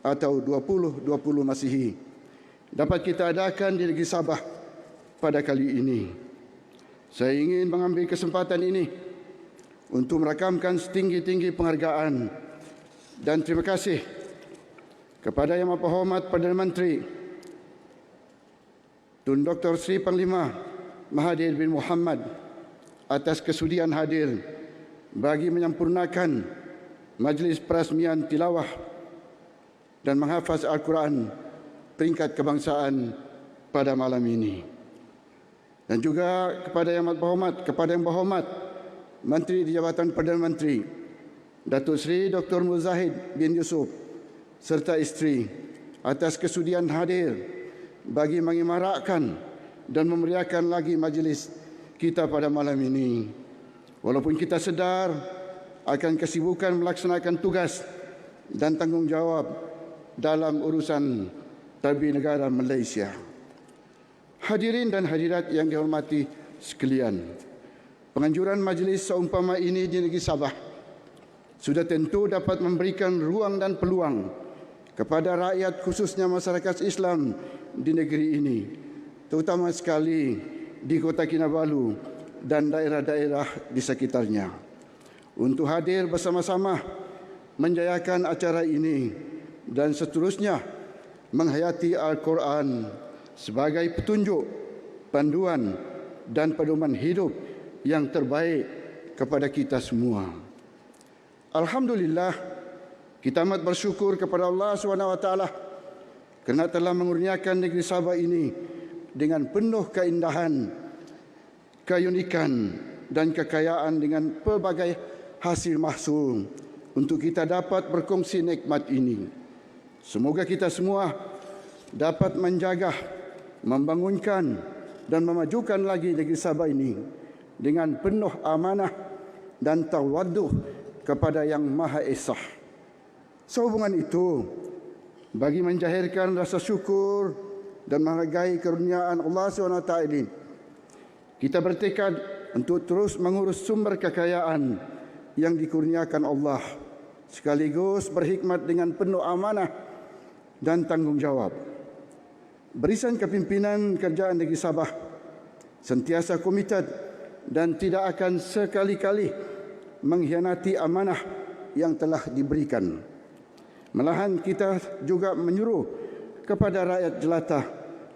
atau 2020 Masihi dapat kita adakan di negeri Sabah pada kali ini. Saya ingin mengambil kesempatan ini untuk merakamkan setinggi-tinggi penghargaan dan terima kasih kepada Yang Amat Berhormat Perdana Menteri Tun Dr. Sri Panglima Mahathir bin Mohamad atas kesudian hadir bagi menyempurnakan majlis perasmian tilawah dan menghafaz Al-Quran peringkat kebangsaan pada malam ini. Dan juga kepada Yang Amat Berhormat, kepada Yang Berhormat Menteri di Jabatan Perdana Menteri Datuk Seri Dr. Muzahid bin Yusuf serta isteri atas kesudian hadir bagi mengimarakkan dan memeriahkan lagi majlis kita pada malam ini. Walaupun kita sedar akan kesibukan melaksanakan tugas dan tanggungjawab dalam urusan tadbir negara Malaysia. Hadirin dan hadirat yang dihormati sekalian, penganjuran majlis seumpama ini di negeri Sabah sudah tentu dapat memberikan ruang dan peluang kepada rakyat khususnya masyarakat Islam di negeri ini, terutama sekali di Kota Kinabalu dan daerah-daerah di sekitarnya, untuk hadir bersama-sama menjayakan acara ini dan seterusnya menghayati Al-Quran sebagai petunjuk, panduan dan pedoman hidup yang terbaik kepada kita semua. Alhamdulillah, kita amat bersyukur kepada Allah SWT kerana telah mengurniakan negeri Sabah ini dengan penuh keindahan, keunikan dan kekayaan dengan pelbagai hasil mahsul untuk kita dapat berkongsi nikmat ini. Semoga kita semua dapat menjaga, membangunkan dan memajukan lagi negeri Sabah ini dengan penuh amanah dan tawadduh kepada Yang Maha Esa. Sehubungan itu, bagi menjahirkan rasa syukur dan menghargai keruniaan Allah SWT ini, kita bertekad untuk terus mengurus sumber kekayaan yang dikurniakan Allah, sekaligus berhikmat dengan penuh amanah dan tanggungjawab. Barisan Kepimpinan Kerajaan Negeri Sabah sentiasa komited dan tidak akan sekali-kali mengkhianati amanah yang telah diberikan. Malahan kita juga menyuruh kepada rakyat jelata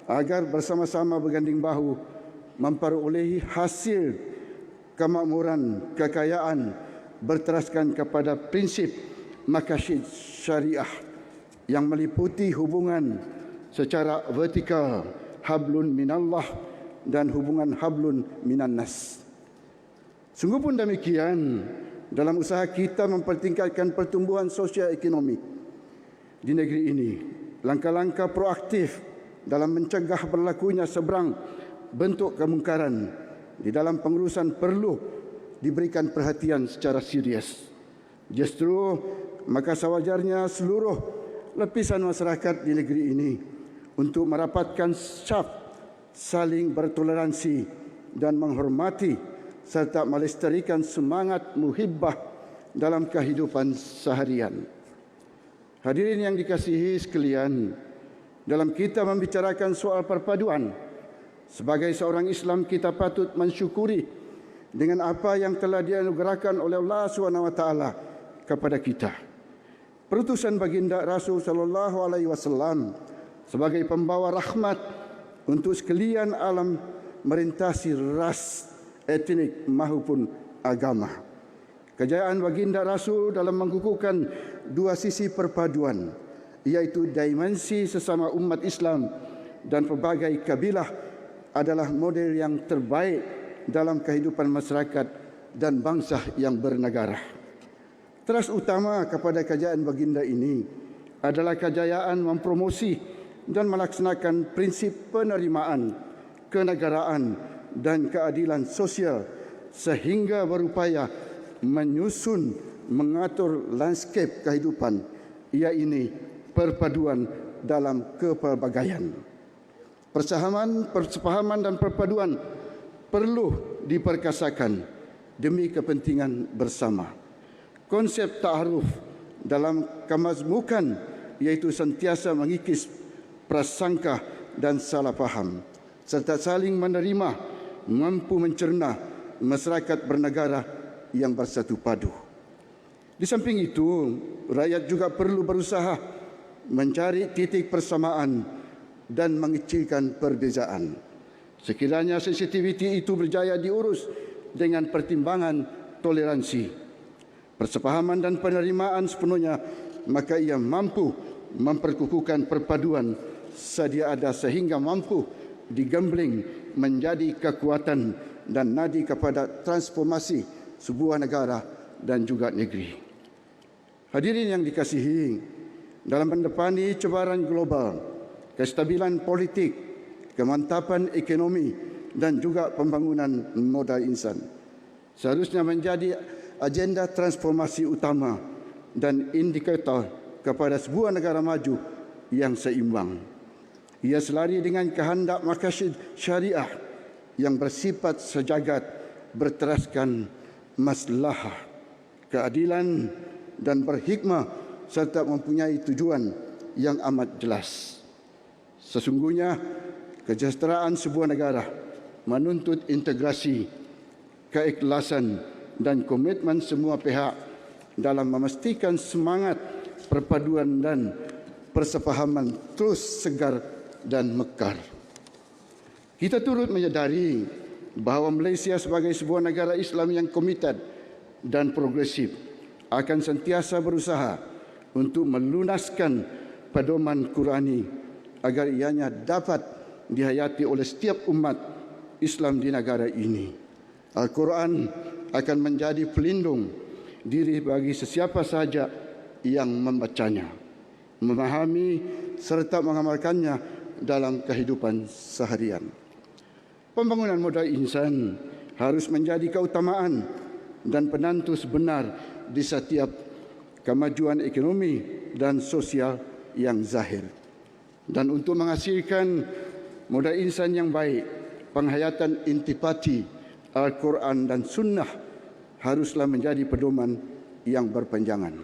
agar bersama-sama berganding bahu memperolehi hasil kemakmuran kekayaan berteraskan kepada prinsip maqasid syariah yang meliputi hubungan secara vertikal hablun minallah dan hubungan hablun minannas. Sungguh pun demikian dalam usaha kita mempertingkatkan pertumbuhan sosial ekonomi di negeri ini, langkah-langkah proaktif dalam mencegah berlakunya seberang bentuk kemungkaran di dalam pengurusan perlu diberikan perhatian secara serius. Justru maka sewajarnya seluruh lapisan masyarakat di negeri ini untuk merapatkan syaf saling bertoleransi dan menghormati serta melestarikan semangat muhibbah dalam kehidupan seharian. Hadirin yang dikasihi sekalian, dalam kita membicarakan soal perpaduan, sebagai seorang Islam kita patut mensyukuri dengan apa yang telah dianugerahkan oleh Allah SWT kepada kita. Perutusan baginda Rasul sallallahu alaihi wasallam sebagai pembawa rahmat untuk sekalian alam merintasi ras, etnik maupun agama. Kejayaan baginda Rasul dalam mengukuhkan dua sisi perpaduan, iaitu dimensi sesama umat Islam dan pelbagai kabilah, adalah model yang terbaik dalam kehidupan masyarakat dan bangsa yang bernegara. Teras utama kepada kejayaan baginda ini adalah kejayaan mempromosi dan melaksanakan prinsip penerimaan, kenegaraan dan keadilan sosial sehingga berupaya menyusun, mengatur lanskap kehidupan, iaitu perpaduan dalam kepelbagaian. Persepahaman dan perpaduan perlu diperkasakan demi kepentingan bersama. Konsep ta'aruf dalam kemazmukan iaitu sentiasa mengikis prasangka dan salah faham serta saling menerima, mampu mencerna masyarakat bernegara yang bersatu padu. Di samping itu, rakyat juga perlu berusaha mencari titik persamaan dan mengecilkan perbezaan. Sekiranya sensitiviti itu berjaya diurus dengan pertimbangan toleransi, persepahaman dan penerimaan sepenuhnya, maka ia mampu memperkukuhkan perpaduan sedia ada sehingga mampu digembling menjadi kekuatan dan nadi kepada transformasi sebuah negara dan juga negeri. Hadirin yang dikasihi, dalam mendepani cabaran global, kestabilan politik, kemantapan ekonomi dan juga pembangunan modal insan seharusnya menjadi agenda transformasi utama dan indikator kepada sebuah negara maju yang seimbang. Ia selari dengan kehendak maqasid syariah yang bersifat sejagat, berteraskan maslahah, keadilan dan berhikmah serta mempunyai tujuan yang amat jelas. Sesungguhnya kesejahteraan sebuah negara menuntut integrasi, keikhlasan dan komitmen semua pihak dalam memastikan semangat perpaduan dan persepahaman terus segar dan mekar. Kita turut menyadari bahawa Malaysia sebagai sebuah negara Islam yang komited dan progresif akan sentiasa berusaha untuk melunaskan pedoman Qurani agar ianya dapat dihayati oleh setiap umat Islam di negara ini. Al-Quran akan menjadi pelindung diri bagi sesiapa sahaja yang membacanya, memahami serta mengamalkannya dalam kehidupan seharian. Pembangunan modal insan harus menjadi keutamaan dan penentu sebenar di setiap kemajuan ekonomi dan sosial yang zahir. Dan untuk menghasilkan modal insan yang baik, penghayatan intipati Al-Quran dan Sunnah haruslah menjadi pedoman yang berpanjangan.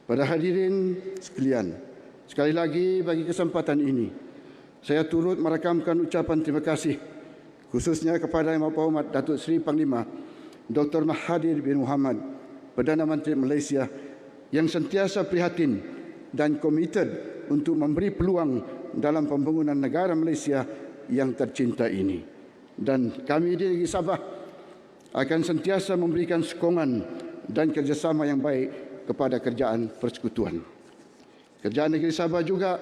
Pada hadirin sekalian, sekali lagi bagi kesempatan ini, saya turut merakamkan ucapan terima kasih khususnya kepada Yang Berhormat Datuk Seri Panglima Dr. Mahathir bin Mohamad, Perdana Menteri Malaysia yang sentiasa prihatin dan komited untuk memberi peluang dalam pembangunan negara Malaysia yang tercinta ini. Dan kami di Negeri Sabah akan sentiasa memberikan sokongan dan kerjasama yang baik kepada kerajaan persekutuan. Kerajaan Negeri Sabah juga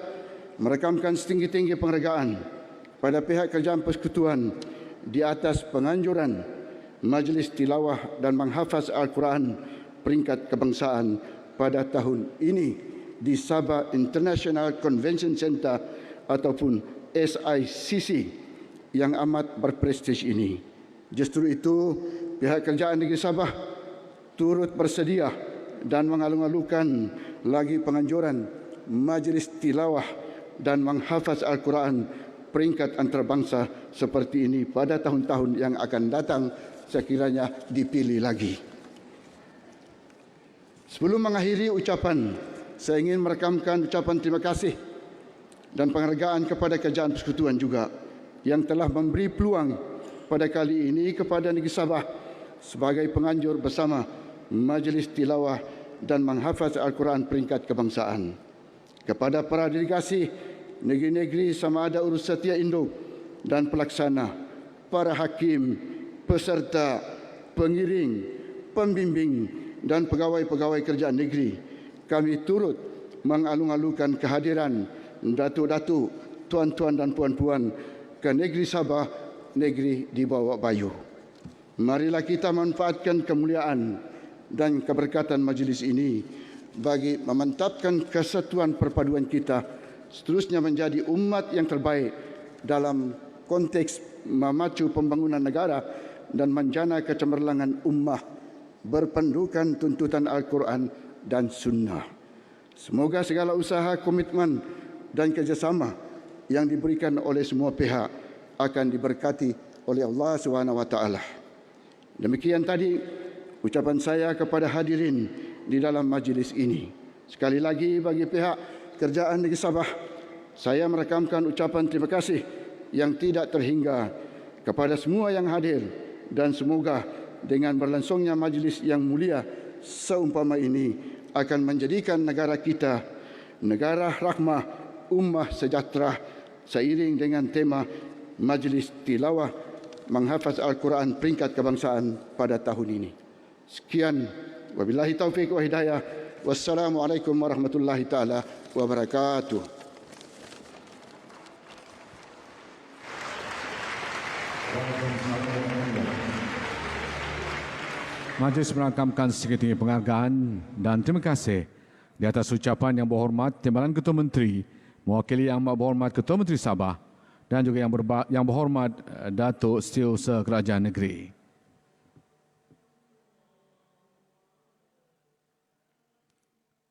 merekamkan setinggi-tinggi penghargaan pada pihak kerajaan persekutuan di atas penganjuran Majlis Tilawah dan Menghafaz Al-Quran peringkat kebangsaan pada tahun ini di Sabah International Convention Center ataupun SICC yang amat berprestij ini. Justru itu, pihak kerajaan Negeri Sabah turut bersedia dan mengalung-alungkan lagi penganjuran Majlis Tilawah dan Menghafaz Al-Quran peringkat antarabangsa seperti ini pada tahun-tahun yang akan datang sekiranya dipilih lagi. Sebelum mengakhiri ucapan, saya ingin merekamkan ucapan terima kasih dan penghargaan kepada kerajaan persekutuan juga yang telah memberi peluang pada kali ini kepada Negeri Sabah sebagai penganjur bersama Majlis Tilawah dan Menghafaz Al-Quran peringkat kebangsaan. Kepada para delegasi negeri-negeri sama ada urus setia induk dan pelaksana, para hakim, peserta, pengiring, pembimbing dan pegawai-pegawai kerajaan negeri, kami turut mengalung-alungkan kehadiran datuk-datuk, tuan-tuan dan puan-puan ke negeri Sabah, negeri di bawah bayu. Marilah kita manfaatkan kemuliaan dan keberkatan majlis ini bagi memantapkan kesatuan perpaduan kita seterusnya menjadi umat yang terbaik dalam konteks memacu pembangunan negara dan menjana kecemerlangan ummah berpendudukan tuntutan Al-Quran dan Sunnah. Semoga segala usaha, komitmen dan kerjasama yang diberikan oleh semua pihak akan diberkati oleh Allah SWT. Demikian tadi ucapan saya kepada hadirin di dalam majlis ini. Sekali lagi bagi pihak Kerajaan Negeri Sabah, saya merakamkan ucapan terima kasih yang tidak terhingga kepada semua yang hadir, dan semoga dengan berlangsungnya majlis yang mulia seumpama ini akan menjadikan negara kita negara rahmah, ummah sejahtera, seiring dengan tema Majlis Tilawah menghafaz Al-Quran peringkat kebangsaan pada tahun ini. Sekian, wabillahi taufiq wa hidayah. Wassalamualaikum warahmatullahi taala wabarakatuh. Majlis merakamkan setinggi penghargaan dan terima kasih di atas ucapan Yang Berhormat Timbalan Ketua Menteri mewakili Yang Berhormat Ketua Menteri Sabah dan juga Yang Berhormat Datuk Setiausaha Kerajaan Negeri.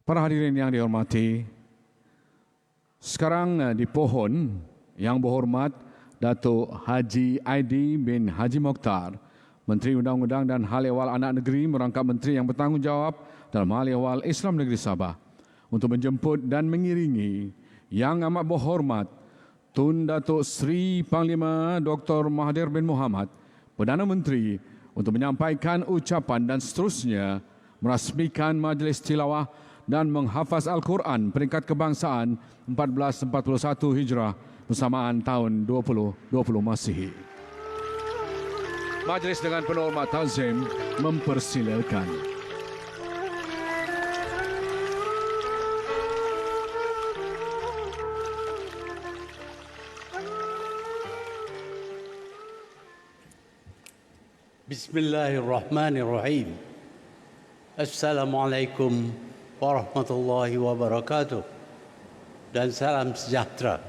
Para hadirin yang dihormati, sekarang di pohon Yang Berhormat Datuk Haji Aidi bin Haji Mokhtar, Menteri Undang-Undang dan Hal Ehwal Anak Negeri merangkap Menteri yang bertanggungjawab dalam Hal Ehwal Islam Negeri Sabah untuk menjemput dan mengiringi Yang Amat Berhormat Tun Datuk Seri Panglima Dr. Mahathir bin Mohamad, Perdana Menteri, untuk menyampaikan ucapan dan seterusnya merasmikan Majlis Tilawah dan menghafaz Al-Quran peringkat kebangsaan 1441 Hijrah bersamaan tahun 2020 Masihi. Majlis dengan penuh hormat tazim mempersilakan. Bismillahirrahmanirrahim. Assalamualaikum warahmatullahi wabarakatuh dan salam sejahtera.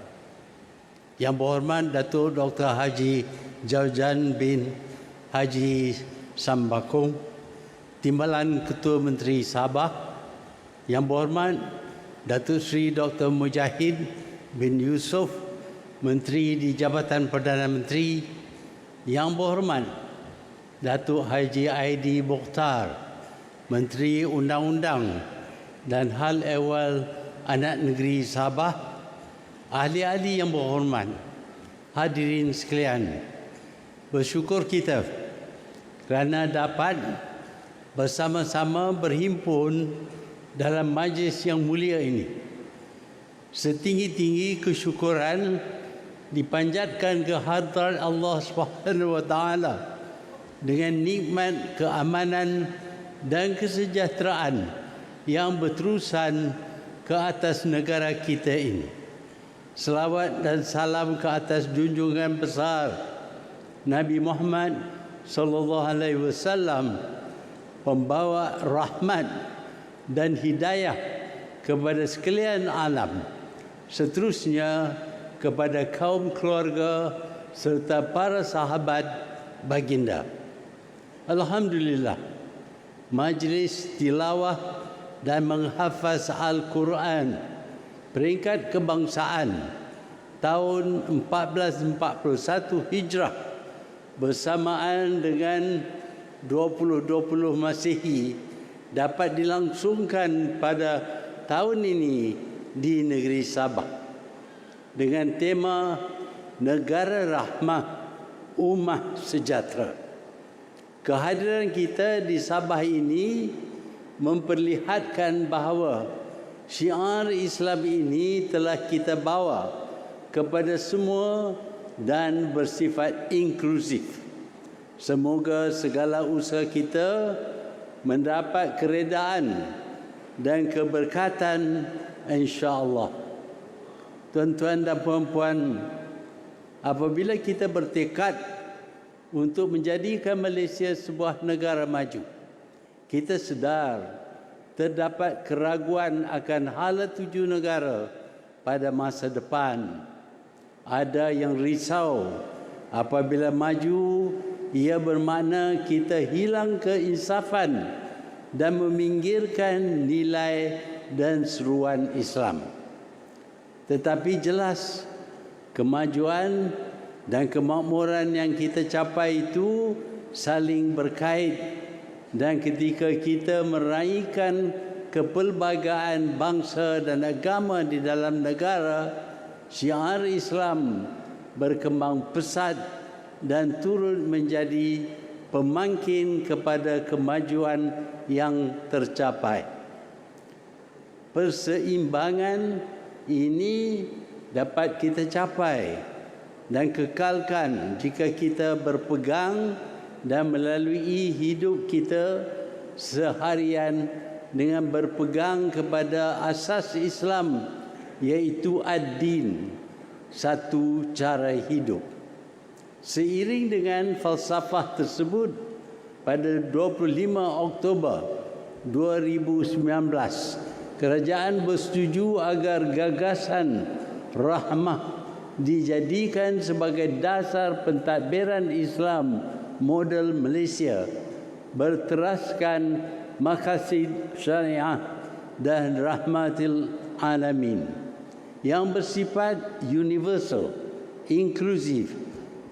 Yang Berhormat Datuk Dr. Haji Jaujan bin Haji Sambakung, Timbalan Ketua Menteri Sabah. Yang Berhormat Datuk Seri Dr. Mujahid bin Yusof, Menteri di Jabatan Perdana Menteri. Yang Berhormat Datuk Haji Aidi Mokhtar, Menteri Undang-Undang dan Hal Ehwal Anak Negeri Sabah. Ahli-ahli yang berhormat, hadirin sekalian, bersyukur kita kerana dapat bersama-sama berhimpun dalam majlis yang mulia ini. Setinggi-tinggi kesyukuran dipanjatkan ke hadrat Allah Subhanahu wa taala dengan nikmat keamanan dan kesejahteraan yang berterusan ke atas negara kita ini. Selawat dan salam ke atas junjungan besar Nabi Muhammad sallallahu alaihi wasallam, pembawa rahmat dan hidayah kepada sekalian alam. Seterusnya kepada kaum keluarga serta para sahabat baginda. Alhamdulillah, majlis tilawah dan menghafaz Al-Quran peringkat kebangsaan tahun 1441 Hijrah bersamaan dengan 2020 Masihi dapat dilangsungkan pada tahun ini di negeri Sabah dengan tema Negara Rahmah, Ummah Sejahtera. Kehadiran kita di Sabah ini memperlihatkan bahawa syiar Islam ini telah kita bawa kepada semua dan bersifat inklusif. Semoga segala usaha kita mendapat keredaan dan keberkatan insya-Allah. Tuan-tuan dan puan-puan, apabila kita bertekad untuk menjadikan Malaysia sebuah negara maju, kita sedar terdapat keraguan akan hala tuju negara pada masa depan. Ada yang risau apabila maju, ia bermakna kita hilang keinsafan dan meminggirkan nilai dan seruan Islam. Tetapi jelas kemajuan dan kemakmuran yang kita capai itu saling berkait, dan ketika kita meraihkan kepelbagaian bangsa dan agama di dalam negara, syiar Islam berkembang pesat dan turut menjadi pemangkin kepada kemajuan yang tercapai. Perseimbangan ini dapat kita capai dan kekalkan jika kita berpegang dan melalui hidup kita seharian dengan berpegang kepada asas Islam, iaitu ad-din, satu cara hidup. Seiring dengan falsafah tersebut, pada 25 Oktober 2019, kerajaan bersetuju agar gagasan rahmah dijadikan sebagai dasar pentadbiran Islam model Malaysia, berteraskan maqasid syariah dan rahmatil alamin yang bersifat universal, inklusif,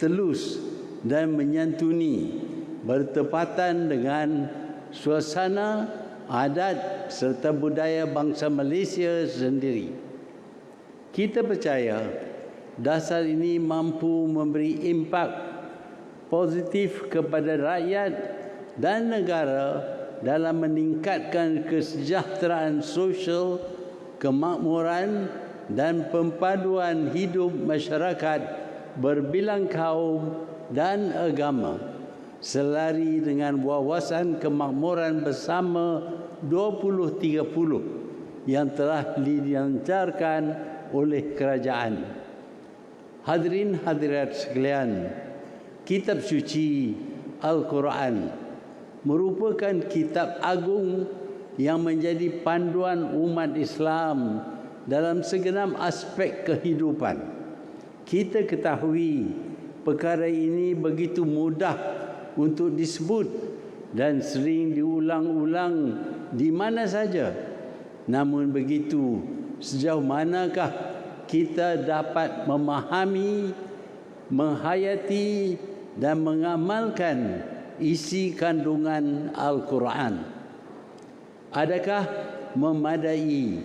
telus dan menyantuni, bertepatan dengan suasana, adat serta budaya bangsa Malaysia sendiri. Kita percaya dasar ini mampu memberi impak positif kepada rakyat dan negara dalam meningkatkan kesejahteraan sosial, kemakmuran dan pempaduan hidup masyarakat berbilang kaum dan agama, selari dengan wawasan kemakmuran bersama 2030 yang telah dilancarkan oleh kerajaan. Hadirin hadirat sekalian, kitab suci Al-Quran merupakan kitab agung yang menjadi panduan umat Islam dalam segenap aspek kehidupan. Kita ketahui perkara ini begitu mudah untuk disebut dan sering diulang-ulang di mana saja. Namun begitu, sejauh manakah kita dapat memahami, menghayati dan mengamalkan isi kandungan Al-Quran? Adakah memadai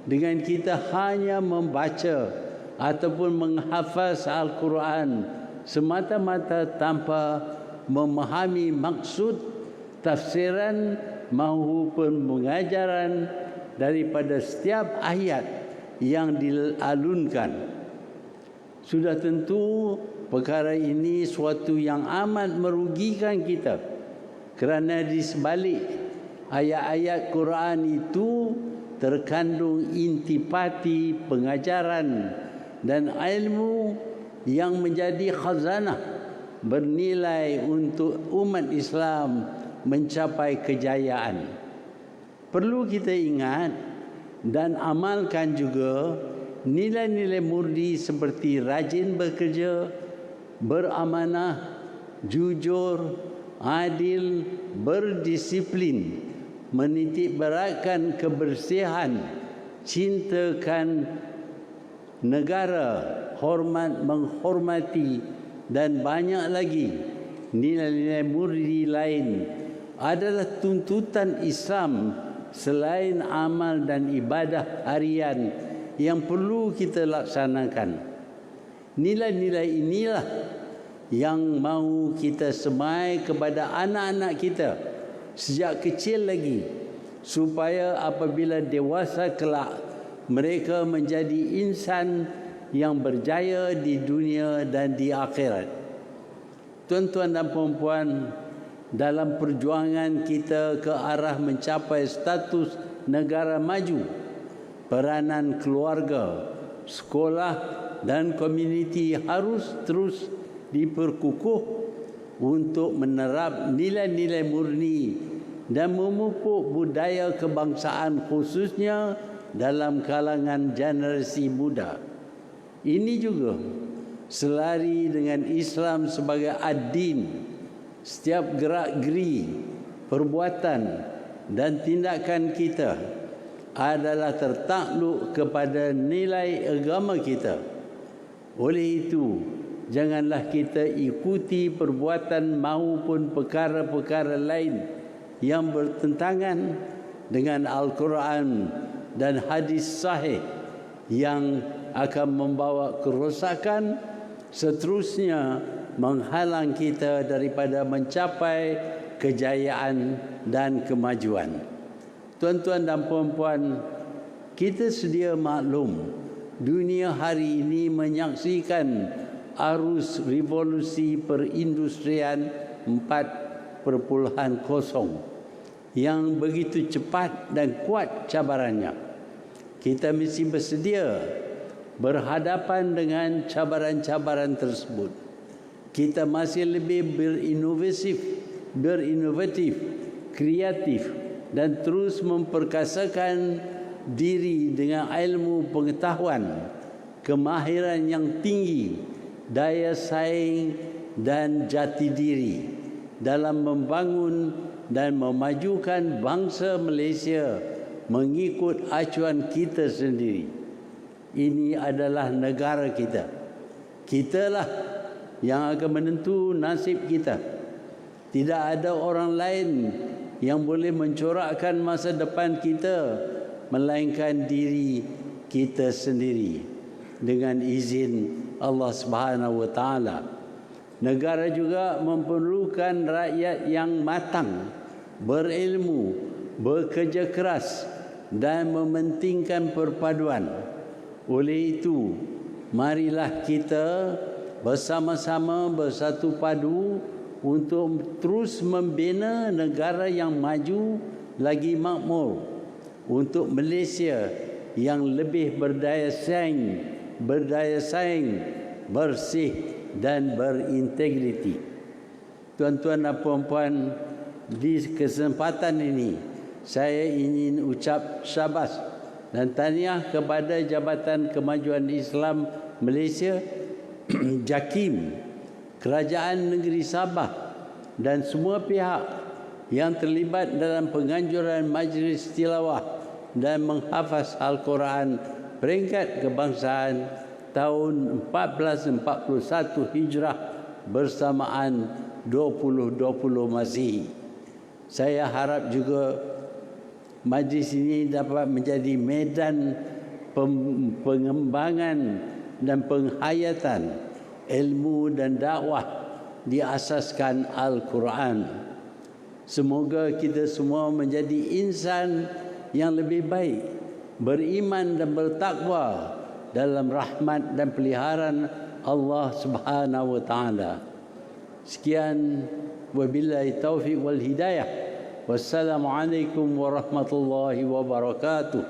dengan kita hanya membaca ataupun menghafaz Al-Quran semata-mata tanpa memahami maksud, tafsiran maupun pengajaran daripada setiap ayat yang dialunkan? Sudah tentu perkara ini suatu yang amat merugikan kita, kerana di sebalik ayat-ayat Quran itu terkandung intipati pengajaran dan ilmu yang menjadi khazanah bernilai untuk umat Islam mencapai kejayaan. Perlu kita ingat dan amalkan juga nilai-nilai murni seperti rajin bekerja, beramanah, jujur, adil, berdisiplin, menitik beratkan kebersihan, cintakan negara, menghormati dan banyak lagi nilai-nilai murni lain adalah tuntutan Islam selain amal dan ibadah harian yang perlu kita laksanakan. Nilai-nilai inilah yang mahu kita semai kepada anak-anak kita sejak kecil lagi, supaya apabila dewasa kelak mereka menjadi insan yang berjaya di dunia dan di akhirat. tuan-tuan dan puan-puan, dalam perjuangan kita ke arah mencapai status negara maju, peranan keluarga, sekolah dan komuniti harus terus diperkukuh untuk menerap nilai-nilai murni dan memupuk budaya kebangsaan khususnya dalam kalangan generasi muda. Ini juga selari dengan Islam sebagai ad-din. Setiap gerak-geri, perbuatan dan tindakan kita adalah tertakluk kepada nilai agama kita. Oleh itu, janganlah kita ikuti perbuatan maupun perkara-perkara lain yang bertentangan dengan Al-Quran dan hadis sahih yang akan membawa kerosakan, seterusnya menghalang kita daripada mencapai kejayaan dan kemajuan. Tuan-tuan dan puan-puan, kita sedia maklum, dunia hari ini menyaksikan arus revolusi perindustrian 4.0 yang begitu cepat dan kuat cabarannya. Kita mesti bersedia berhadapan dengan cabaran-cabaran tersebut. Kita masih lebih berinovatif, kreatif dan terus memperkasakan diri dengan ilmu pengetahuan, kemahiran yang tinggi, daya saing dan jati diri dalam membangun dan memajukan bangsa Malaysia mengikut acuan kita sendiri. Ini adalah negara kita. Kitalah yang akan menentu nasib kita. Tidak ada orang lain yang boleh mencorakkan masa depan kita melainkan diri kita sendiri dengan izin Allah Subhanahu wa taala. Negara juga memerlukan rakyat yang matang, berilmu, bekerja keras dan mementingkan perpaduan. Oleh itu, marilah kita bersama-sama bersatu padu untuk terus membina negara yang maju lagi makmur, untuk Malaysia yang lebih berdaya saing, bersih dan berintegriti. Tuan-tuan dan puan-puan, di kesempatan ini saya ingin ucap syabas dan tahniah kepada Jabatan Kemajuan Islam Malaysia, JAKIM, Kerajaan Negeri Sabah dan semua pihak yang terlibat dalam penganjuran majlis tilawah dan menghafaz Al-Quran peringkat kebangsaan tahun 1441 Hijrah bersamaan 2020 Masihi. Saya harap juga majlis ini dapat menjadi medan pengembangan dan penghayatan ilmu dan dakwah di asaskan Al-Quran. Semoga kita semua menjadi insan yang lebih baik, beriman dan bertakwa dalam rahmat dan peliharaan Allah Subhanahu wa taala. Sekian, wabillahi taufiq wal hidayah. Wassalamualaikum warahmatullahi wabarakatuh.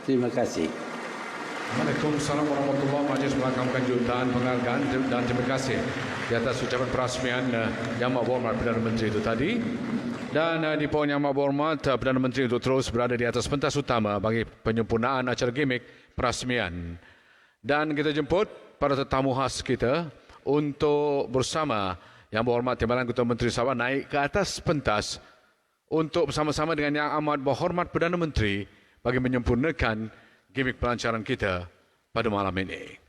Terima kasih. Waalaikumsalam warahmatullahi wabarakatuh. Majlis melakukan jutaan penghargaan dan terima kasih di atas ucapan perasmian Yang Amat Berhormat Perdana Menteri itu tadi. Dan di poin Yang Amat Berhormat Perdana Menteri untuk terus berada di atas pentas utama bagi penyempurnaan acara gimmick perasmian. Dan kita jemput para tetamu khas kita untuk bersama Yang Berhormat Timbalan Ketua Menteri Sabah naik ke atas pentas untuk bersama-sama dengan Yang Amat Berhormat Perdana Menteri bagi menyempurnakan gimmick pelancaran kita pada malam ini.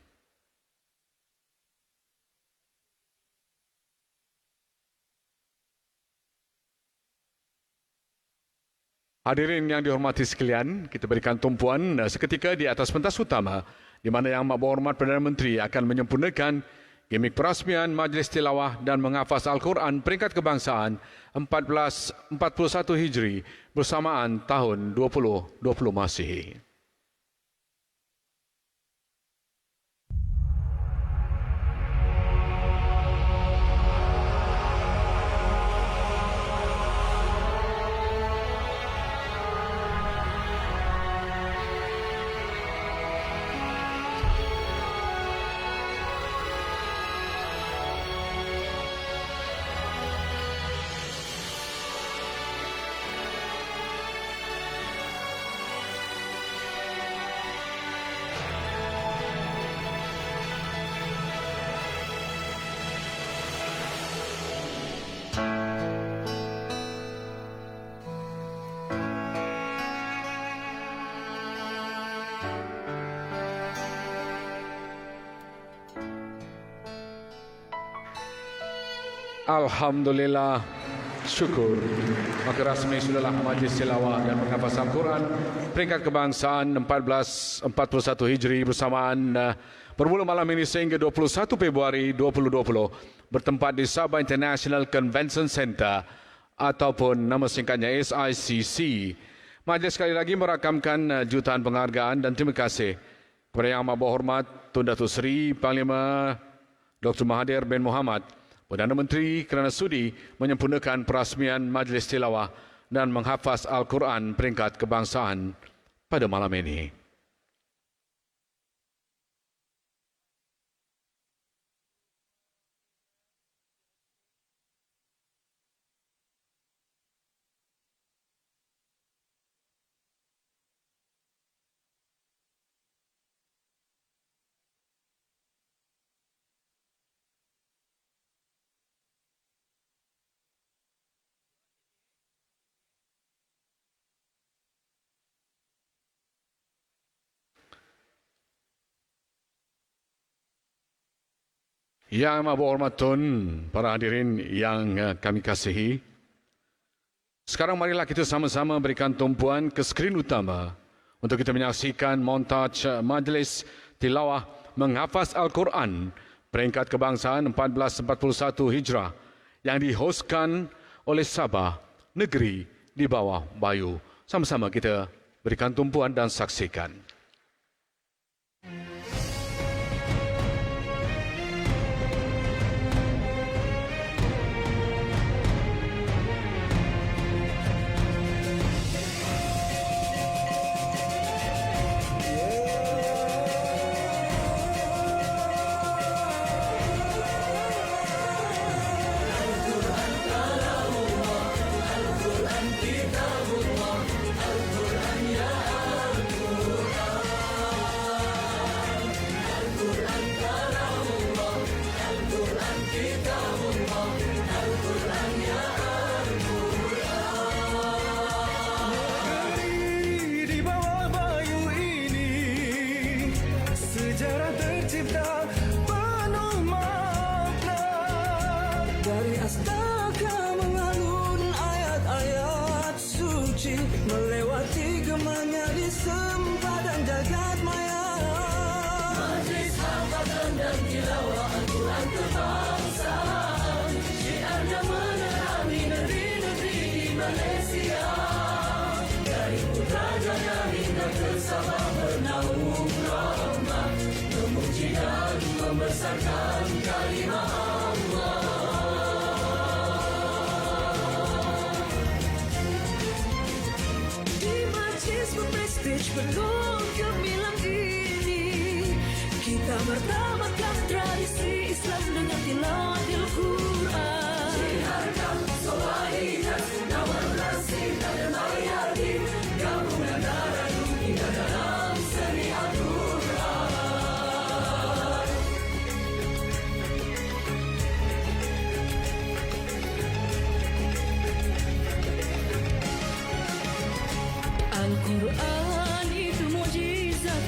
Hadirin yang dihormati sekalian, kita berikan tumpuan seketika di atas pentas utama di mana Yang Amat Berhormat Perdana Menteri akan menyempurnakan gimmick perasmian Majlis Tilawah dan menghafaz Al-Quran peringkat kebangsaan 1441 Hijri bersamaan tahun 2020 Masihi. Alhamdulillah. Syukur. Maka rasmi sudahlah majlis tilawah dan menghafaz Al-Quran peringkat kebangsaan 1441 Hijri bersamaan bermula malam ini sehingga 21 Februari 2020 bertempat di Sabah International Convention Center ataupun nama singkatnya SICC. Majlis sekali lagi merakamkan jutaan penghargaan dan terima kasih kepada Yang Amat Berhormat Tun Datuk Seri Panglima Dr. Mahathir bin Mohamad, Perdana Menteri, kerana sudi menyempurnakan perasmian Majlis Tilawah dan menghafaz Al-Quran peringkat kebangsaan pada malam ini. Yang Amat Berhormat Tun, para hadirin yang kami kasihi, sekarang marilah kita sama-sama berikan tumpuan ke skrin utama untuk kita menyaksikan montaj Majlis Tilawah menghafaz Al-Quran peringkat kebangsaan 1441 Hijrah yang dihoskan oleh Sabah, negeri di bawah Bayu. Sama-sama kita berikan tumpuan dan saksikan. Penuh gemilang ini, kita bertambahkan tradisi Islam dengan tilawatil Quran. Siarkan solidaritas, nawar nasib dan mayati, gabungan darah dunia dalam seni Al-Quran. Al-Quran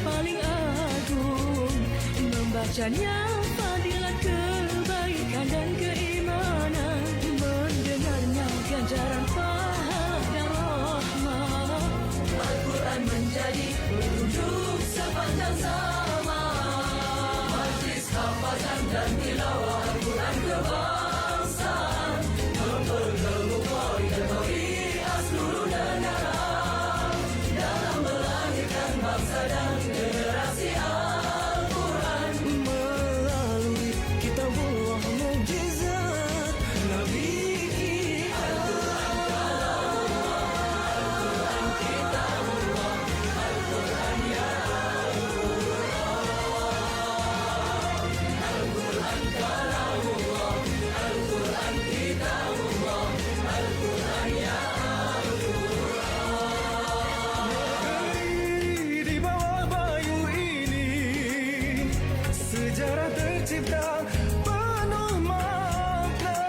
paling agung, membacanya fadilat kebaikan dan keimanan, mendengarnya ganjaran pahala dan rahmat. Al-Quran menjadi petunjuk sepanjang zaman. Majlis hafazan dan tilawah Al-Quran kebangsaan mempertemukan faidah tauhid seluruh negara dalam melahirkan bangsa dan generasi Al-Quran melalui kitabullah mukjizat Nabi kita. Al-Quran kitabullah, Al-Quran ya Al-Quran kalamullah, Al-Quran kitabullah, Al-Quran ya tercipta penuh makna.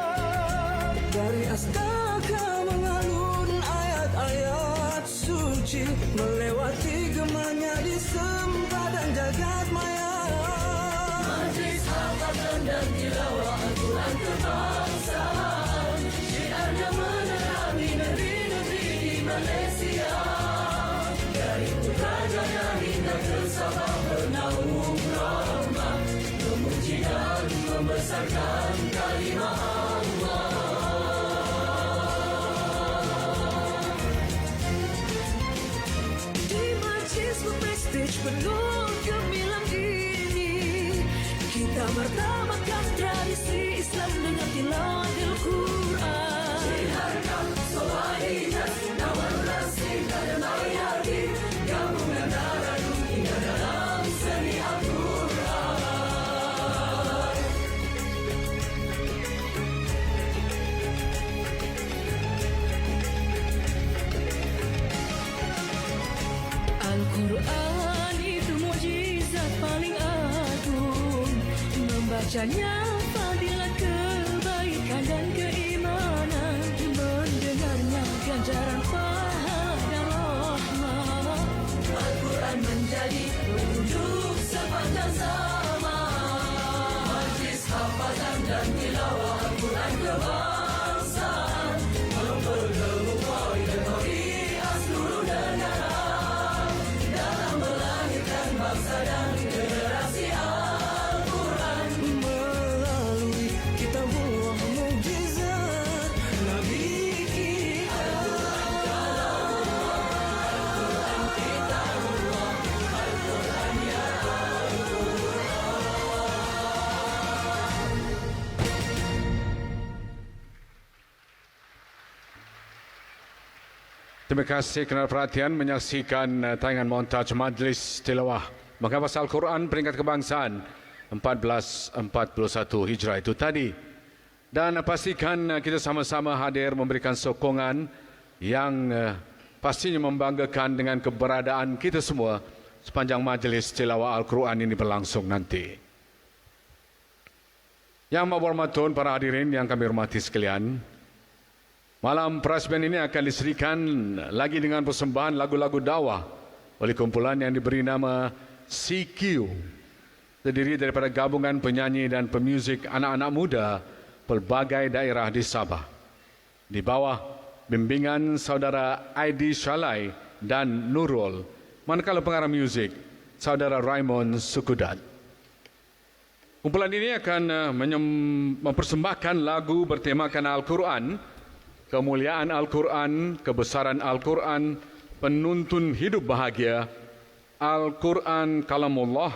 Dari astaka mengalun ayat-ayat suci, melewati gemanya di sempadan jagat maya. Majlis hafazan dan tilawah Al-Quran kebangsaan Malaysia. Dari Putrajaya hingga ke Sabah bernaung rahmah, memuji dan membesarkan kalimah Allah. Di majlis berprestij penuh gemilang ini, kita martabatkan tradisi Islam dengan tilawah Al-Quran. Siharkan solidaritas, nawan rasih dan mayardi, gabungan darah hingga dalam seni Al-Quran. Al-Quran itu mukjizat paling agung, membacanya fadilah kebaikan dan keimanan, mendengarnya ganjaran pahala rahmah. Al-Quran menjadi penduduk sepanjang zaman, majlis hafazan dan tilawah Al-Quran kebangsaan, mempertemukan memori seluruh negara dalam melahirkan bangsa dan generasi Al-Quran. Melalui kitabullah mukjizat Nabi kita, Al-Quran kitabullah, Al-Quran ya Terima kasih kerana perhatian menyaksikan tayangan montaj Majlis Tilawah Menghafaz Al-Quran Peringkat Kebangsaan 1441 Hijrah itu tadi. Dan pastikan kita sama-sama hadir memberikan sokongan yang pastinya membanggakan dengan keberadaan kita semua sepanjang Majlis Tilawah Al-Quran ini berlangsung nanti. Yang berhormat para hadirin yang kami hormati sekalian, malam perasmian ini akan diserikan lagi dengan persembahan lagu-lagu dakwah oleh kumpulan yang diberi nama CQ, terdiri daripada gabungan penyanyi dan pemuzik anak-anak muda pelbagai daerah di Sabah, di bawah bimbingan saudara Aidi Shalai dan Nurul, manakala pengarah muzik saudara Raymond Sukudat. Kumpulan ini akan mempersembahkan lagu bertemakan Al-Quran, kemuliaan Al-Quran, kebesaran Al-Quran, penuntun hidup bahagia, Al-Quran Kalamullah,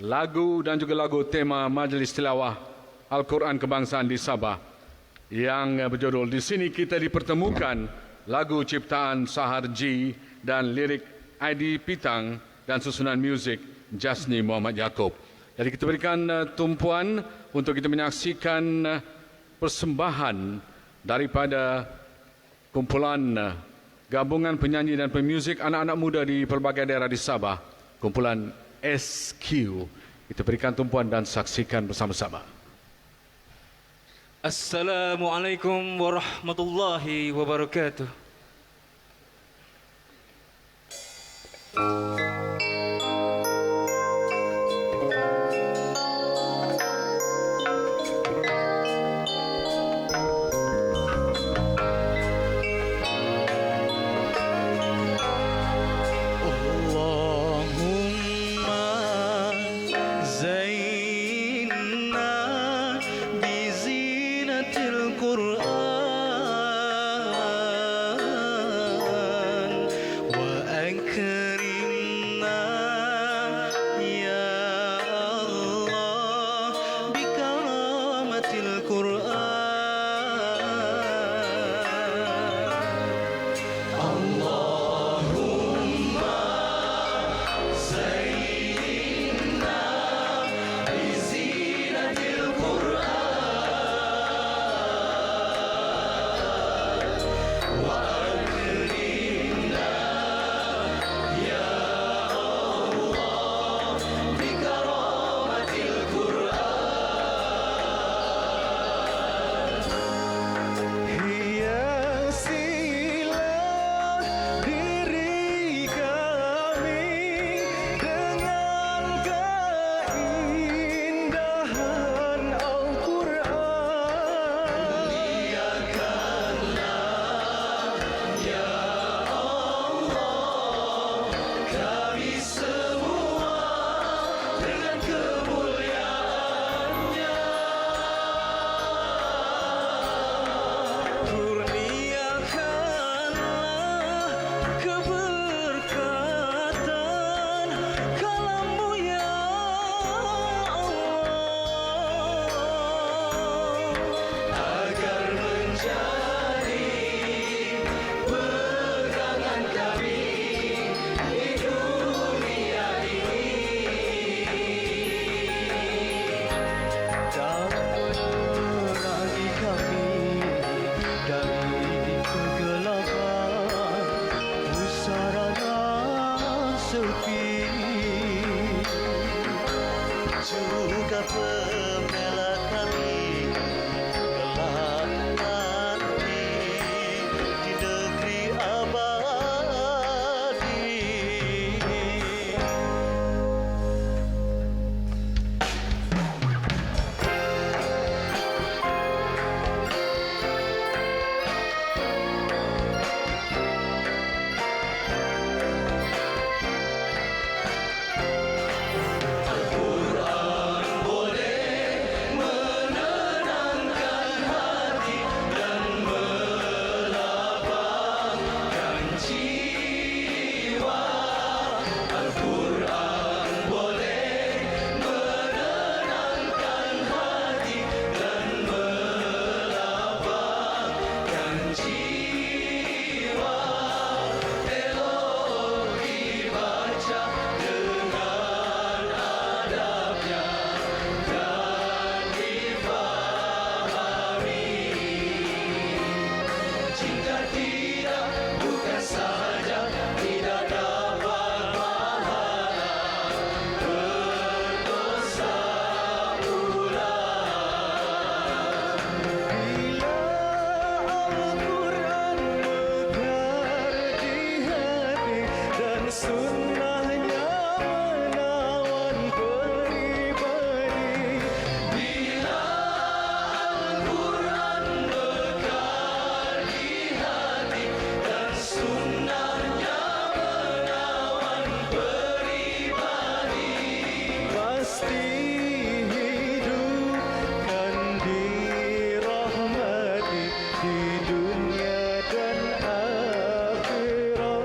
lagu dan juga lagu tema Majlis Tilawah Al-Quran Kebangsaan di Sabah yang berjudul Di Sini Kita Dipertemukan, lagu ciptaan Sahar G dan lirik Aidi Pitang dan susunan muzik Jasni Muhammad Yaakob. Jadi kita berikan tumpuan untuk kita menyaksikan persembahan daripada kumpulan gabungan penyanyi dan pemuzik anak-anak muda di pelbagai daerah di Sabah, kumpulan SQ. Kita berikan tumpuan dan saksikan bersama-sama. Assalamualaikum warahmatullahi wabarakatuh. sunnahnya menawan pribadi. Bila Al-Quran mekar di hati dan sunnahnya menawan pribadi, pasti hidupkan dirahmati di dunia dan akhirat.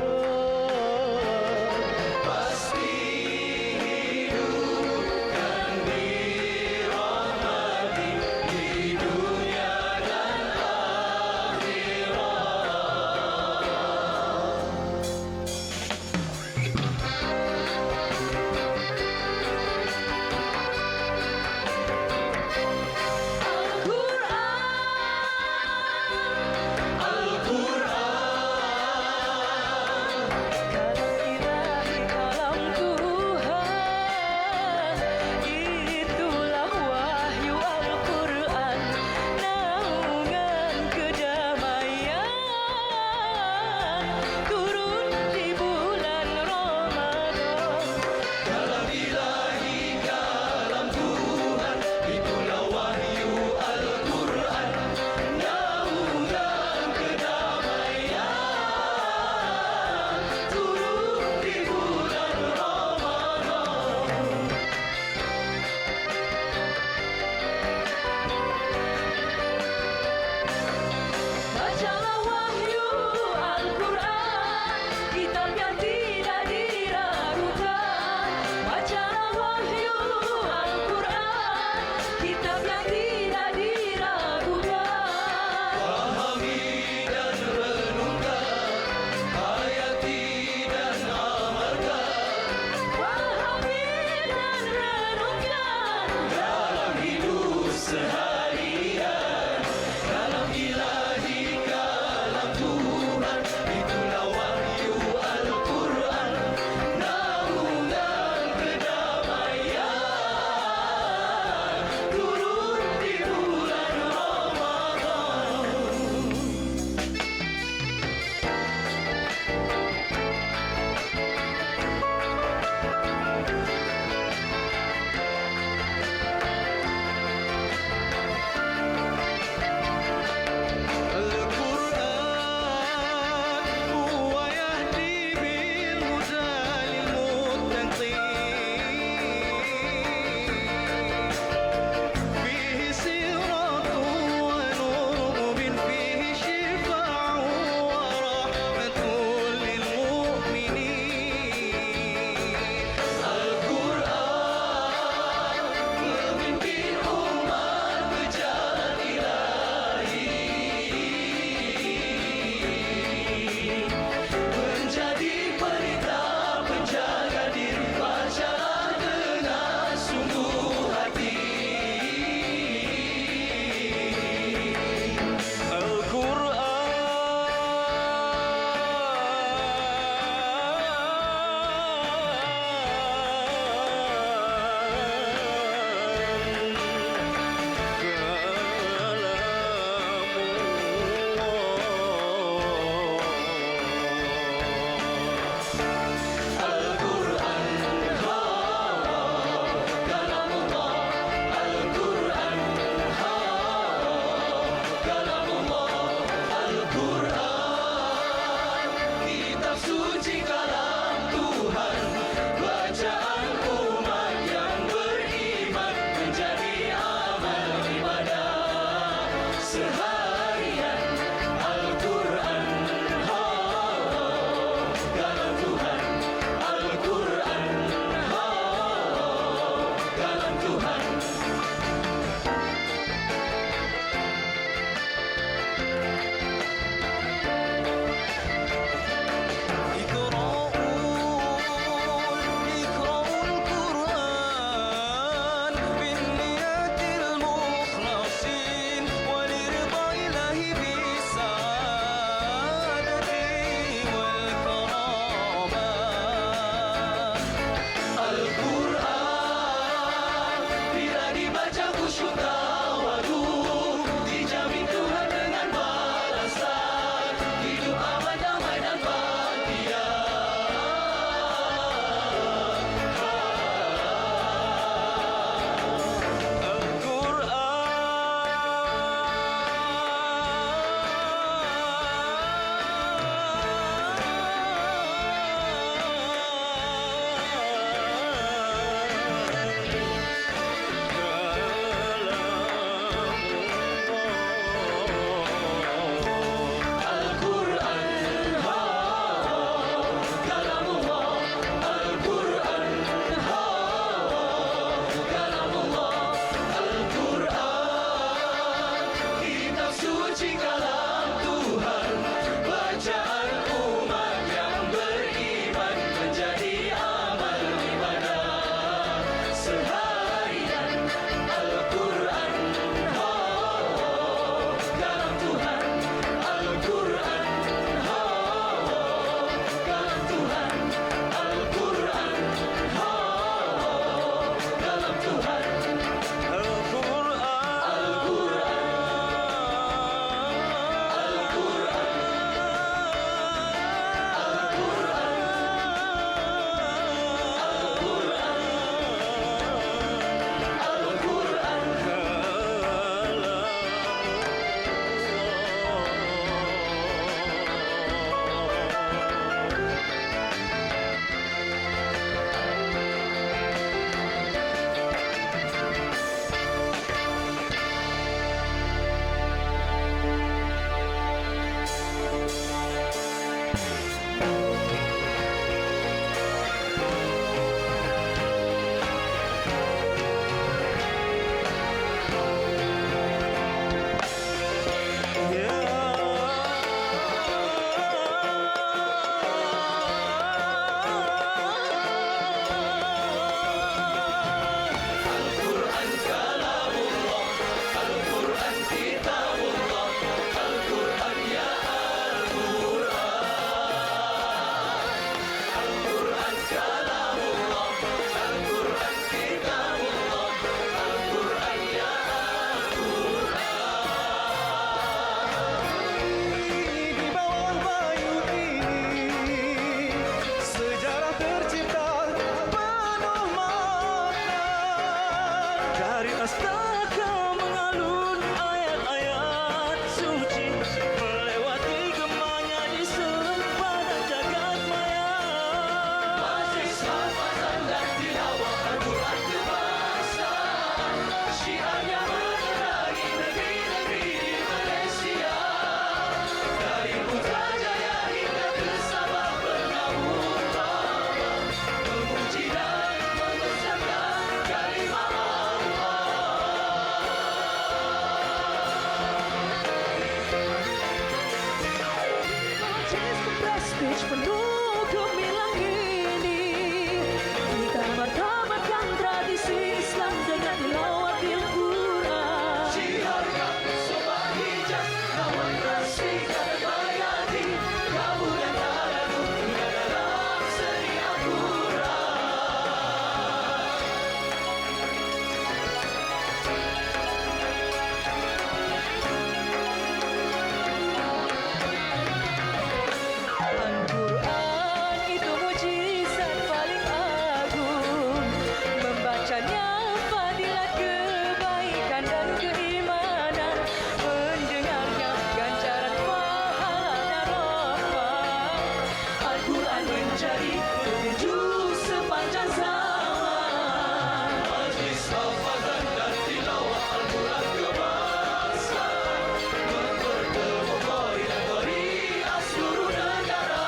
menjadi petinju sepanjang zaman. Majlis hafazan dan tilawah Al-Quran kebangsaan mempertemukan qari dan qari'ah seluruh negara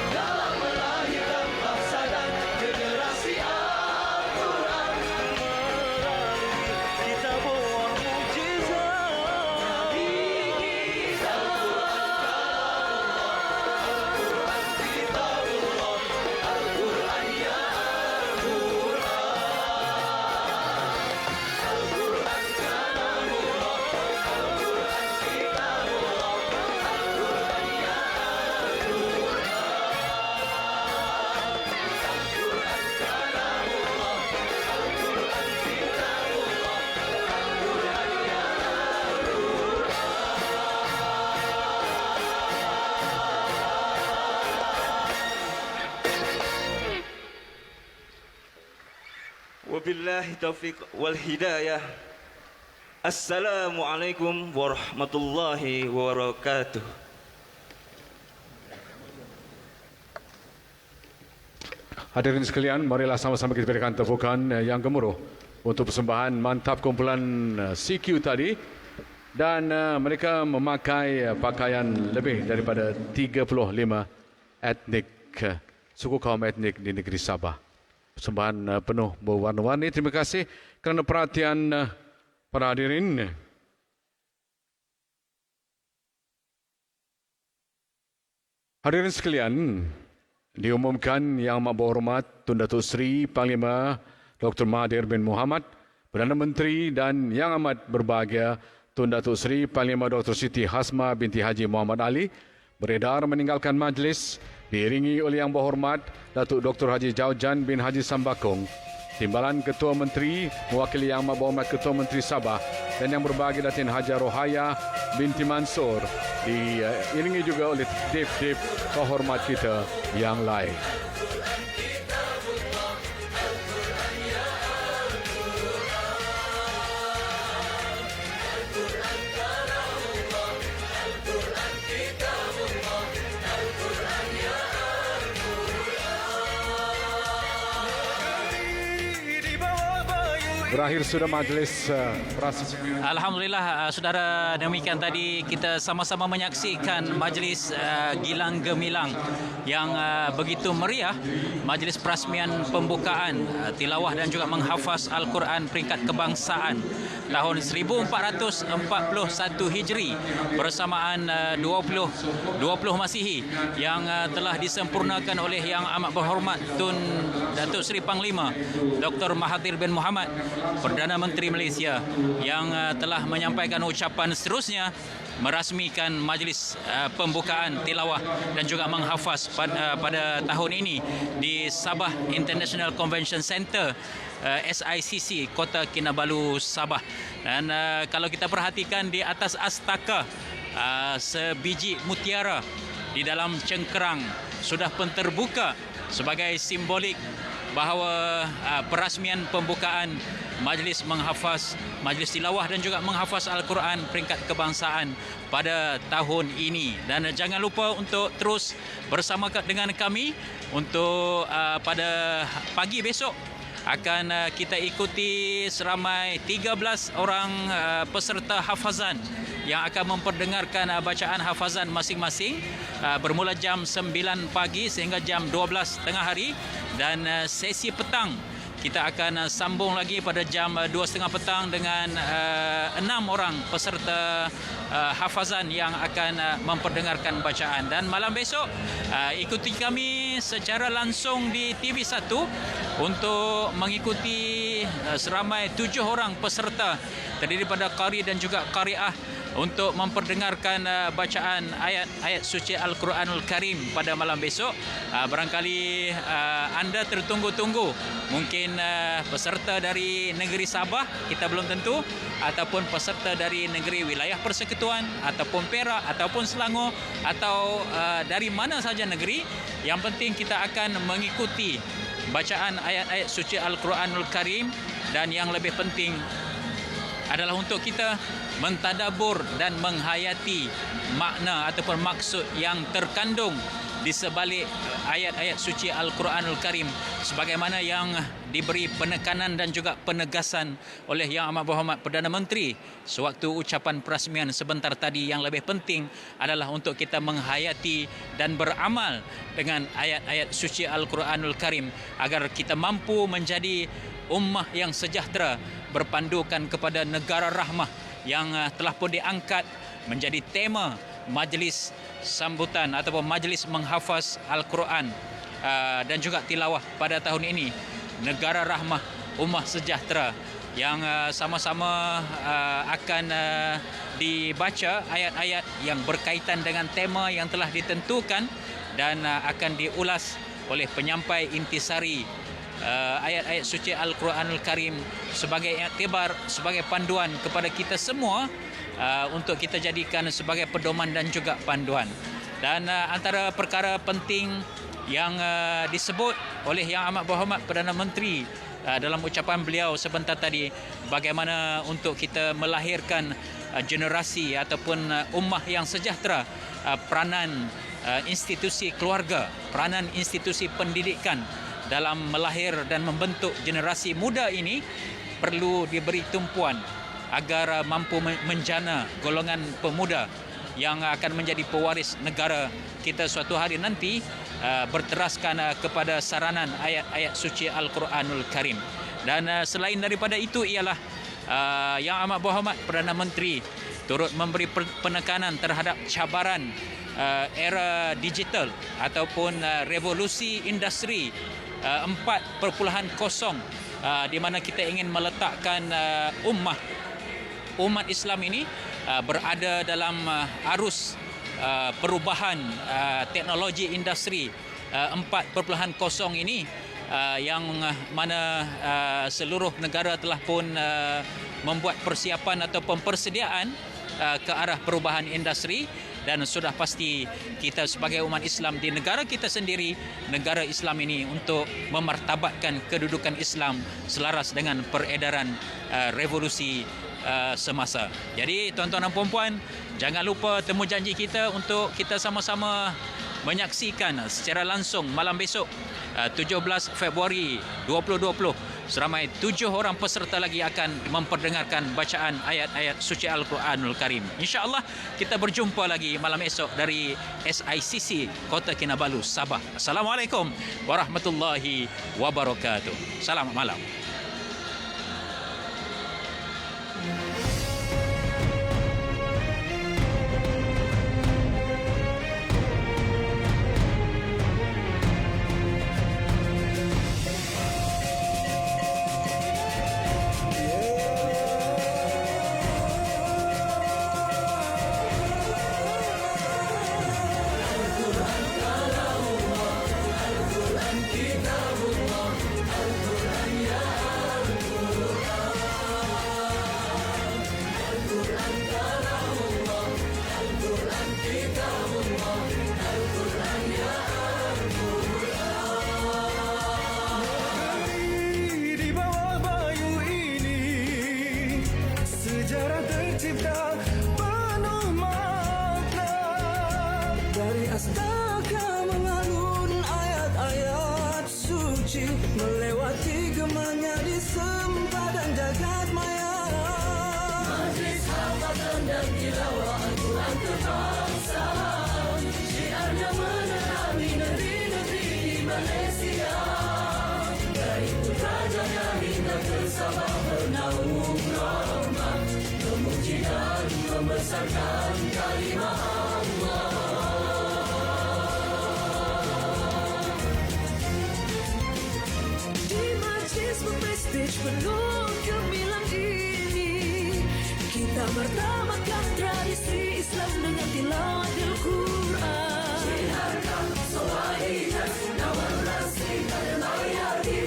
dalam melahirkan bangsa dan generasi Al-Quran melalui kitabullah mukjizat. Wabillahi taufiq wal hidayah. Assalamualaikum warahmatullahi wabarakatuh. Hadirin sekalian, marilah sama-sama kita berikan tepukan yang gemuruh untuk persembahan mantap kumpulan CQ tadi. Dan mereka memakai pakaian lebih daripada 35 etnik, suku kaum etnik di negeri Sabah. Persembahan penuh berwarna-warni. Terima kasih kerana perhatian para hadirin. Hadirin sekalian, diumumkan Yang Amat Berhormat Tun Datuk Seri Panglima Dr. Mahathir bin Mohamad, Perdana Menteri, dan Yang Amat Berbahagia Tun Datuk Seri Panglima Dr. Siti Hasma binti Haji Muhammad Ali beredar meninggalkan majlis diiringi oleh Yang Berhormat Datuk Dr. Haji Jaujan bin Haji Sambakong, Timbalan Ketua Menteri mewakili Yang Amat Berhormat Ketua Menteri Sabah, dan Yang Berbahagia Datin Haja Rohaya binti Mansur, diiringi juga oleh dip-dip kehormat kita yang lain. Berakhir sudah majlis prasas. Alhamdulillah, saudara, demikian tadi kita sama-sama menyaksikan majlis Gilang Gemilang yang begitu meriah, majlis perasmian pembukaan tilawah dan juga menghafaz Al-Quran peringkat kebangsaan tahun 1441 Hijri bersamaan 20 Masihi yang telah disempurnakan oleh Yang Amat Berhormat Tun Datuk Seri Panglima Dr. Mahathir bin Mohamad, Perdana Menteri Malaysia, yang telah menyampaikan ucapan seterusnya merasmikan majlis pembukaan tilawah dan juga menghafaz pada tahun ini di Sabah International Convention Centre SICC Kota Kinabalu, Sabah. Dan kalau kita perhatikan di atas astaka sebiji mutiara di dalam cengkerang sudah pun terbuka sebagai simbolik bahawa perasmian pembukaan majlis menghafaz, majlis tilawah dan juga menghafaz Al-Quran peringkat kebangsaan pada tahun ini. Dan jangan lupa untuk terus bersama dengan kami untuk pada pagi besok akan kita ikuti seramai 13 orang peserta hafazan yang akan memperdengarkan bacaan hafazan masing-masing bermula jam 9 pagi sehingga jam 12 tengah hari, dan sesi petang kita akan sambung lagi pada jam 2.30 petang dengan 6 orang peserta hafazan yang akan memperdengarkan bacaan. Dan malam besok ikuti kami secara langsung di TV1 untuk mengikuti seramai 7 orang peserta terdiri pada qari dan juga qari'ah untuk memperdengarkan bacaan ayat-ayat suci Al-Quranul Karim pada malam besok. Barangkali anda tertunggu-tunggu, mungkin peserta dari negeri Sabah, kita belum tentu, ataupun peserta dari negeri wilayah Persekutuan ataupun Perak ataupun Selangor atau dari mana saja negeri. Yang penting kita akan mengikuti bacaan ayat-ayat suci Al-Quranul Karim, dan yang lebih penting adalah untuk kita mentadabur dan menghayati makna ataupun maksud yang terkandung di sebalik ayat-ayat suci Al-Quranul Karim sebagaimana yang diberi penekanan dan juga penegasan oleh Yang Amat Berhormat Perdana Menteri sewaktu ucapan perasmian sebentar tadi. Yang lebih penting adalah untuk kita menghayati dan beramal dengan ayat-ayat suci Al-Quranul Karim agar kita mampu menjadi ummah yang sejahtera berpandukan kepada negara rahmah yang telah pun diangkat menjadi tema majlis sambutan ataupun majlis menghafaz Al-Quran dan juga tilawah pada tahun ini. Negara rahmah, ummah sejahtera yang sama-sama akan dibaca ayat-ayat yang berkaitan dengan tema yang telah ditentukan dan akan diulas oleh penyampai intisari ayat-ayat suci Al-Quranul Karim sebagai iktibar, sebagai panduan kepada kita semua untuk kita jadikan sebagai pedoman dan juga panduan. Dan antara perkara penting yang disebut oleh Yang Amat Berhormat Perdana Menteri dalam ucapan beliau sebentar tadi, bagaimana untuk kita melahirkan generasi ataupun ummah yang sejahtera, peranan institusi keluarga, peranan institusi pendidikan dalam melahir dan membentuk generasi muda ini perlu diberi tumpuan agar mampu menjana golongan pemuda yang akan menjadi pewaris negara kita suatu hari nanti berteraskan kepada saranan ayat-ayat suci Al-Quranul Karim. Dan selain daripada itu ialah Yang Amat Berhormat Perdana Menteri turut memberi penekanan terhadap cabaran era digital ataupun revolusi industri 4.0 di mana kita ingin meletakkan umat Islam ini berada dalam arus perubahan teknologi industri 4.0 ini yang mana seluruh negara telah pun membuat persiapan ataupun persediaan ke arah perubahan industri. Dan sudah pasti kita sebagai umat Islam di negara kita sendiri, negara Islam ini, untuk memartabatkan kedudukan Islam selaras dengan peredaran revolusi semasa. Jadi tuan-tuan dan puan-puan, jangan lupa temu janji kita untuk kita sama-sama menyaksikan secara langsung malam besok 17 Februari 2020. Seramai 7 orang peserta lagi akan memperdengarkan bacaan ayat-ayat suci Al-Quranul Karim. InsyaAllah kita berjumpa lagi malam esok dari SICC Kota Kinabalu, Sabah. Assalamualaikum warahmatullahi wabarakatuh. Selamat malam. Astaka mengalun ayat-ayat suci, melewati gemanya di sempadan jagat maya. Majlis hafazan dan tilawah Al-Quran kebangsaan, syiarnya menerangi negeri-negeri di Malaysia. Dari putrajaya hingga ke Sabah bernaung rahmat, memuji dan membesarkan kalimah Allah. Prestige penuh gemilang ini, kita martabatkan tradisi Islam dengan tilawah Al-Quran. Siarkan sawahidan nawar nasib dan mayati,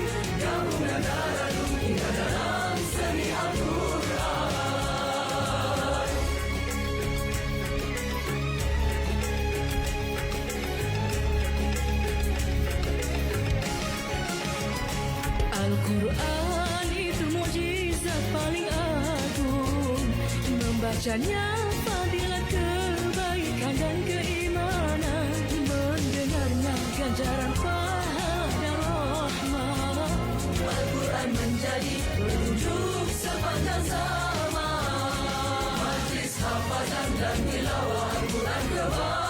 gabungan darah dunia dalam seni Al-Quran. Al-Quran itu mukjizat paling agung, membacanya fadilat kebaikan dan keimanan, mendengarnya akan menjadi petunjuk sepanjang zaman. Majlis hafazan dan tilawah Al-Quran kebahagiaan.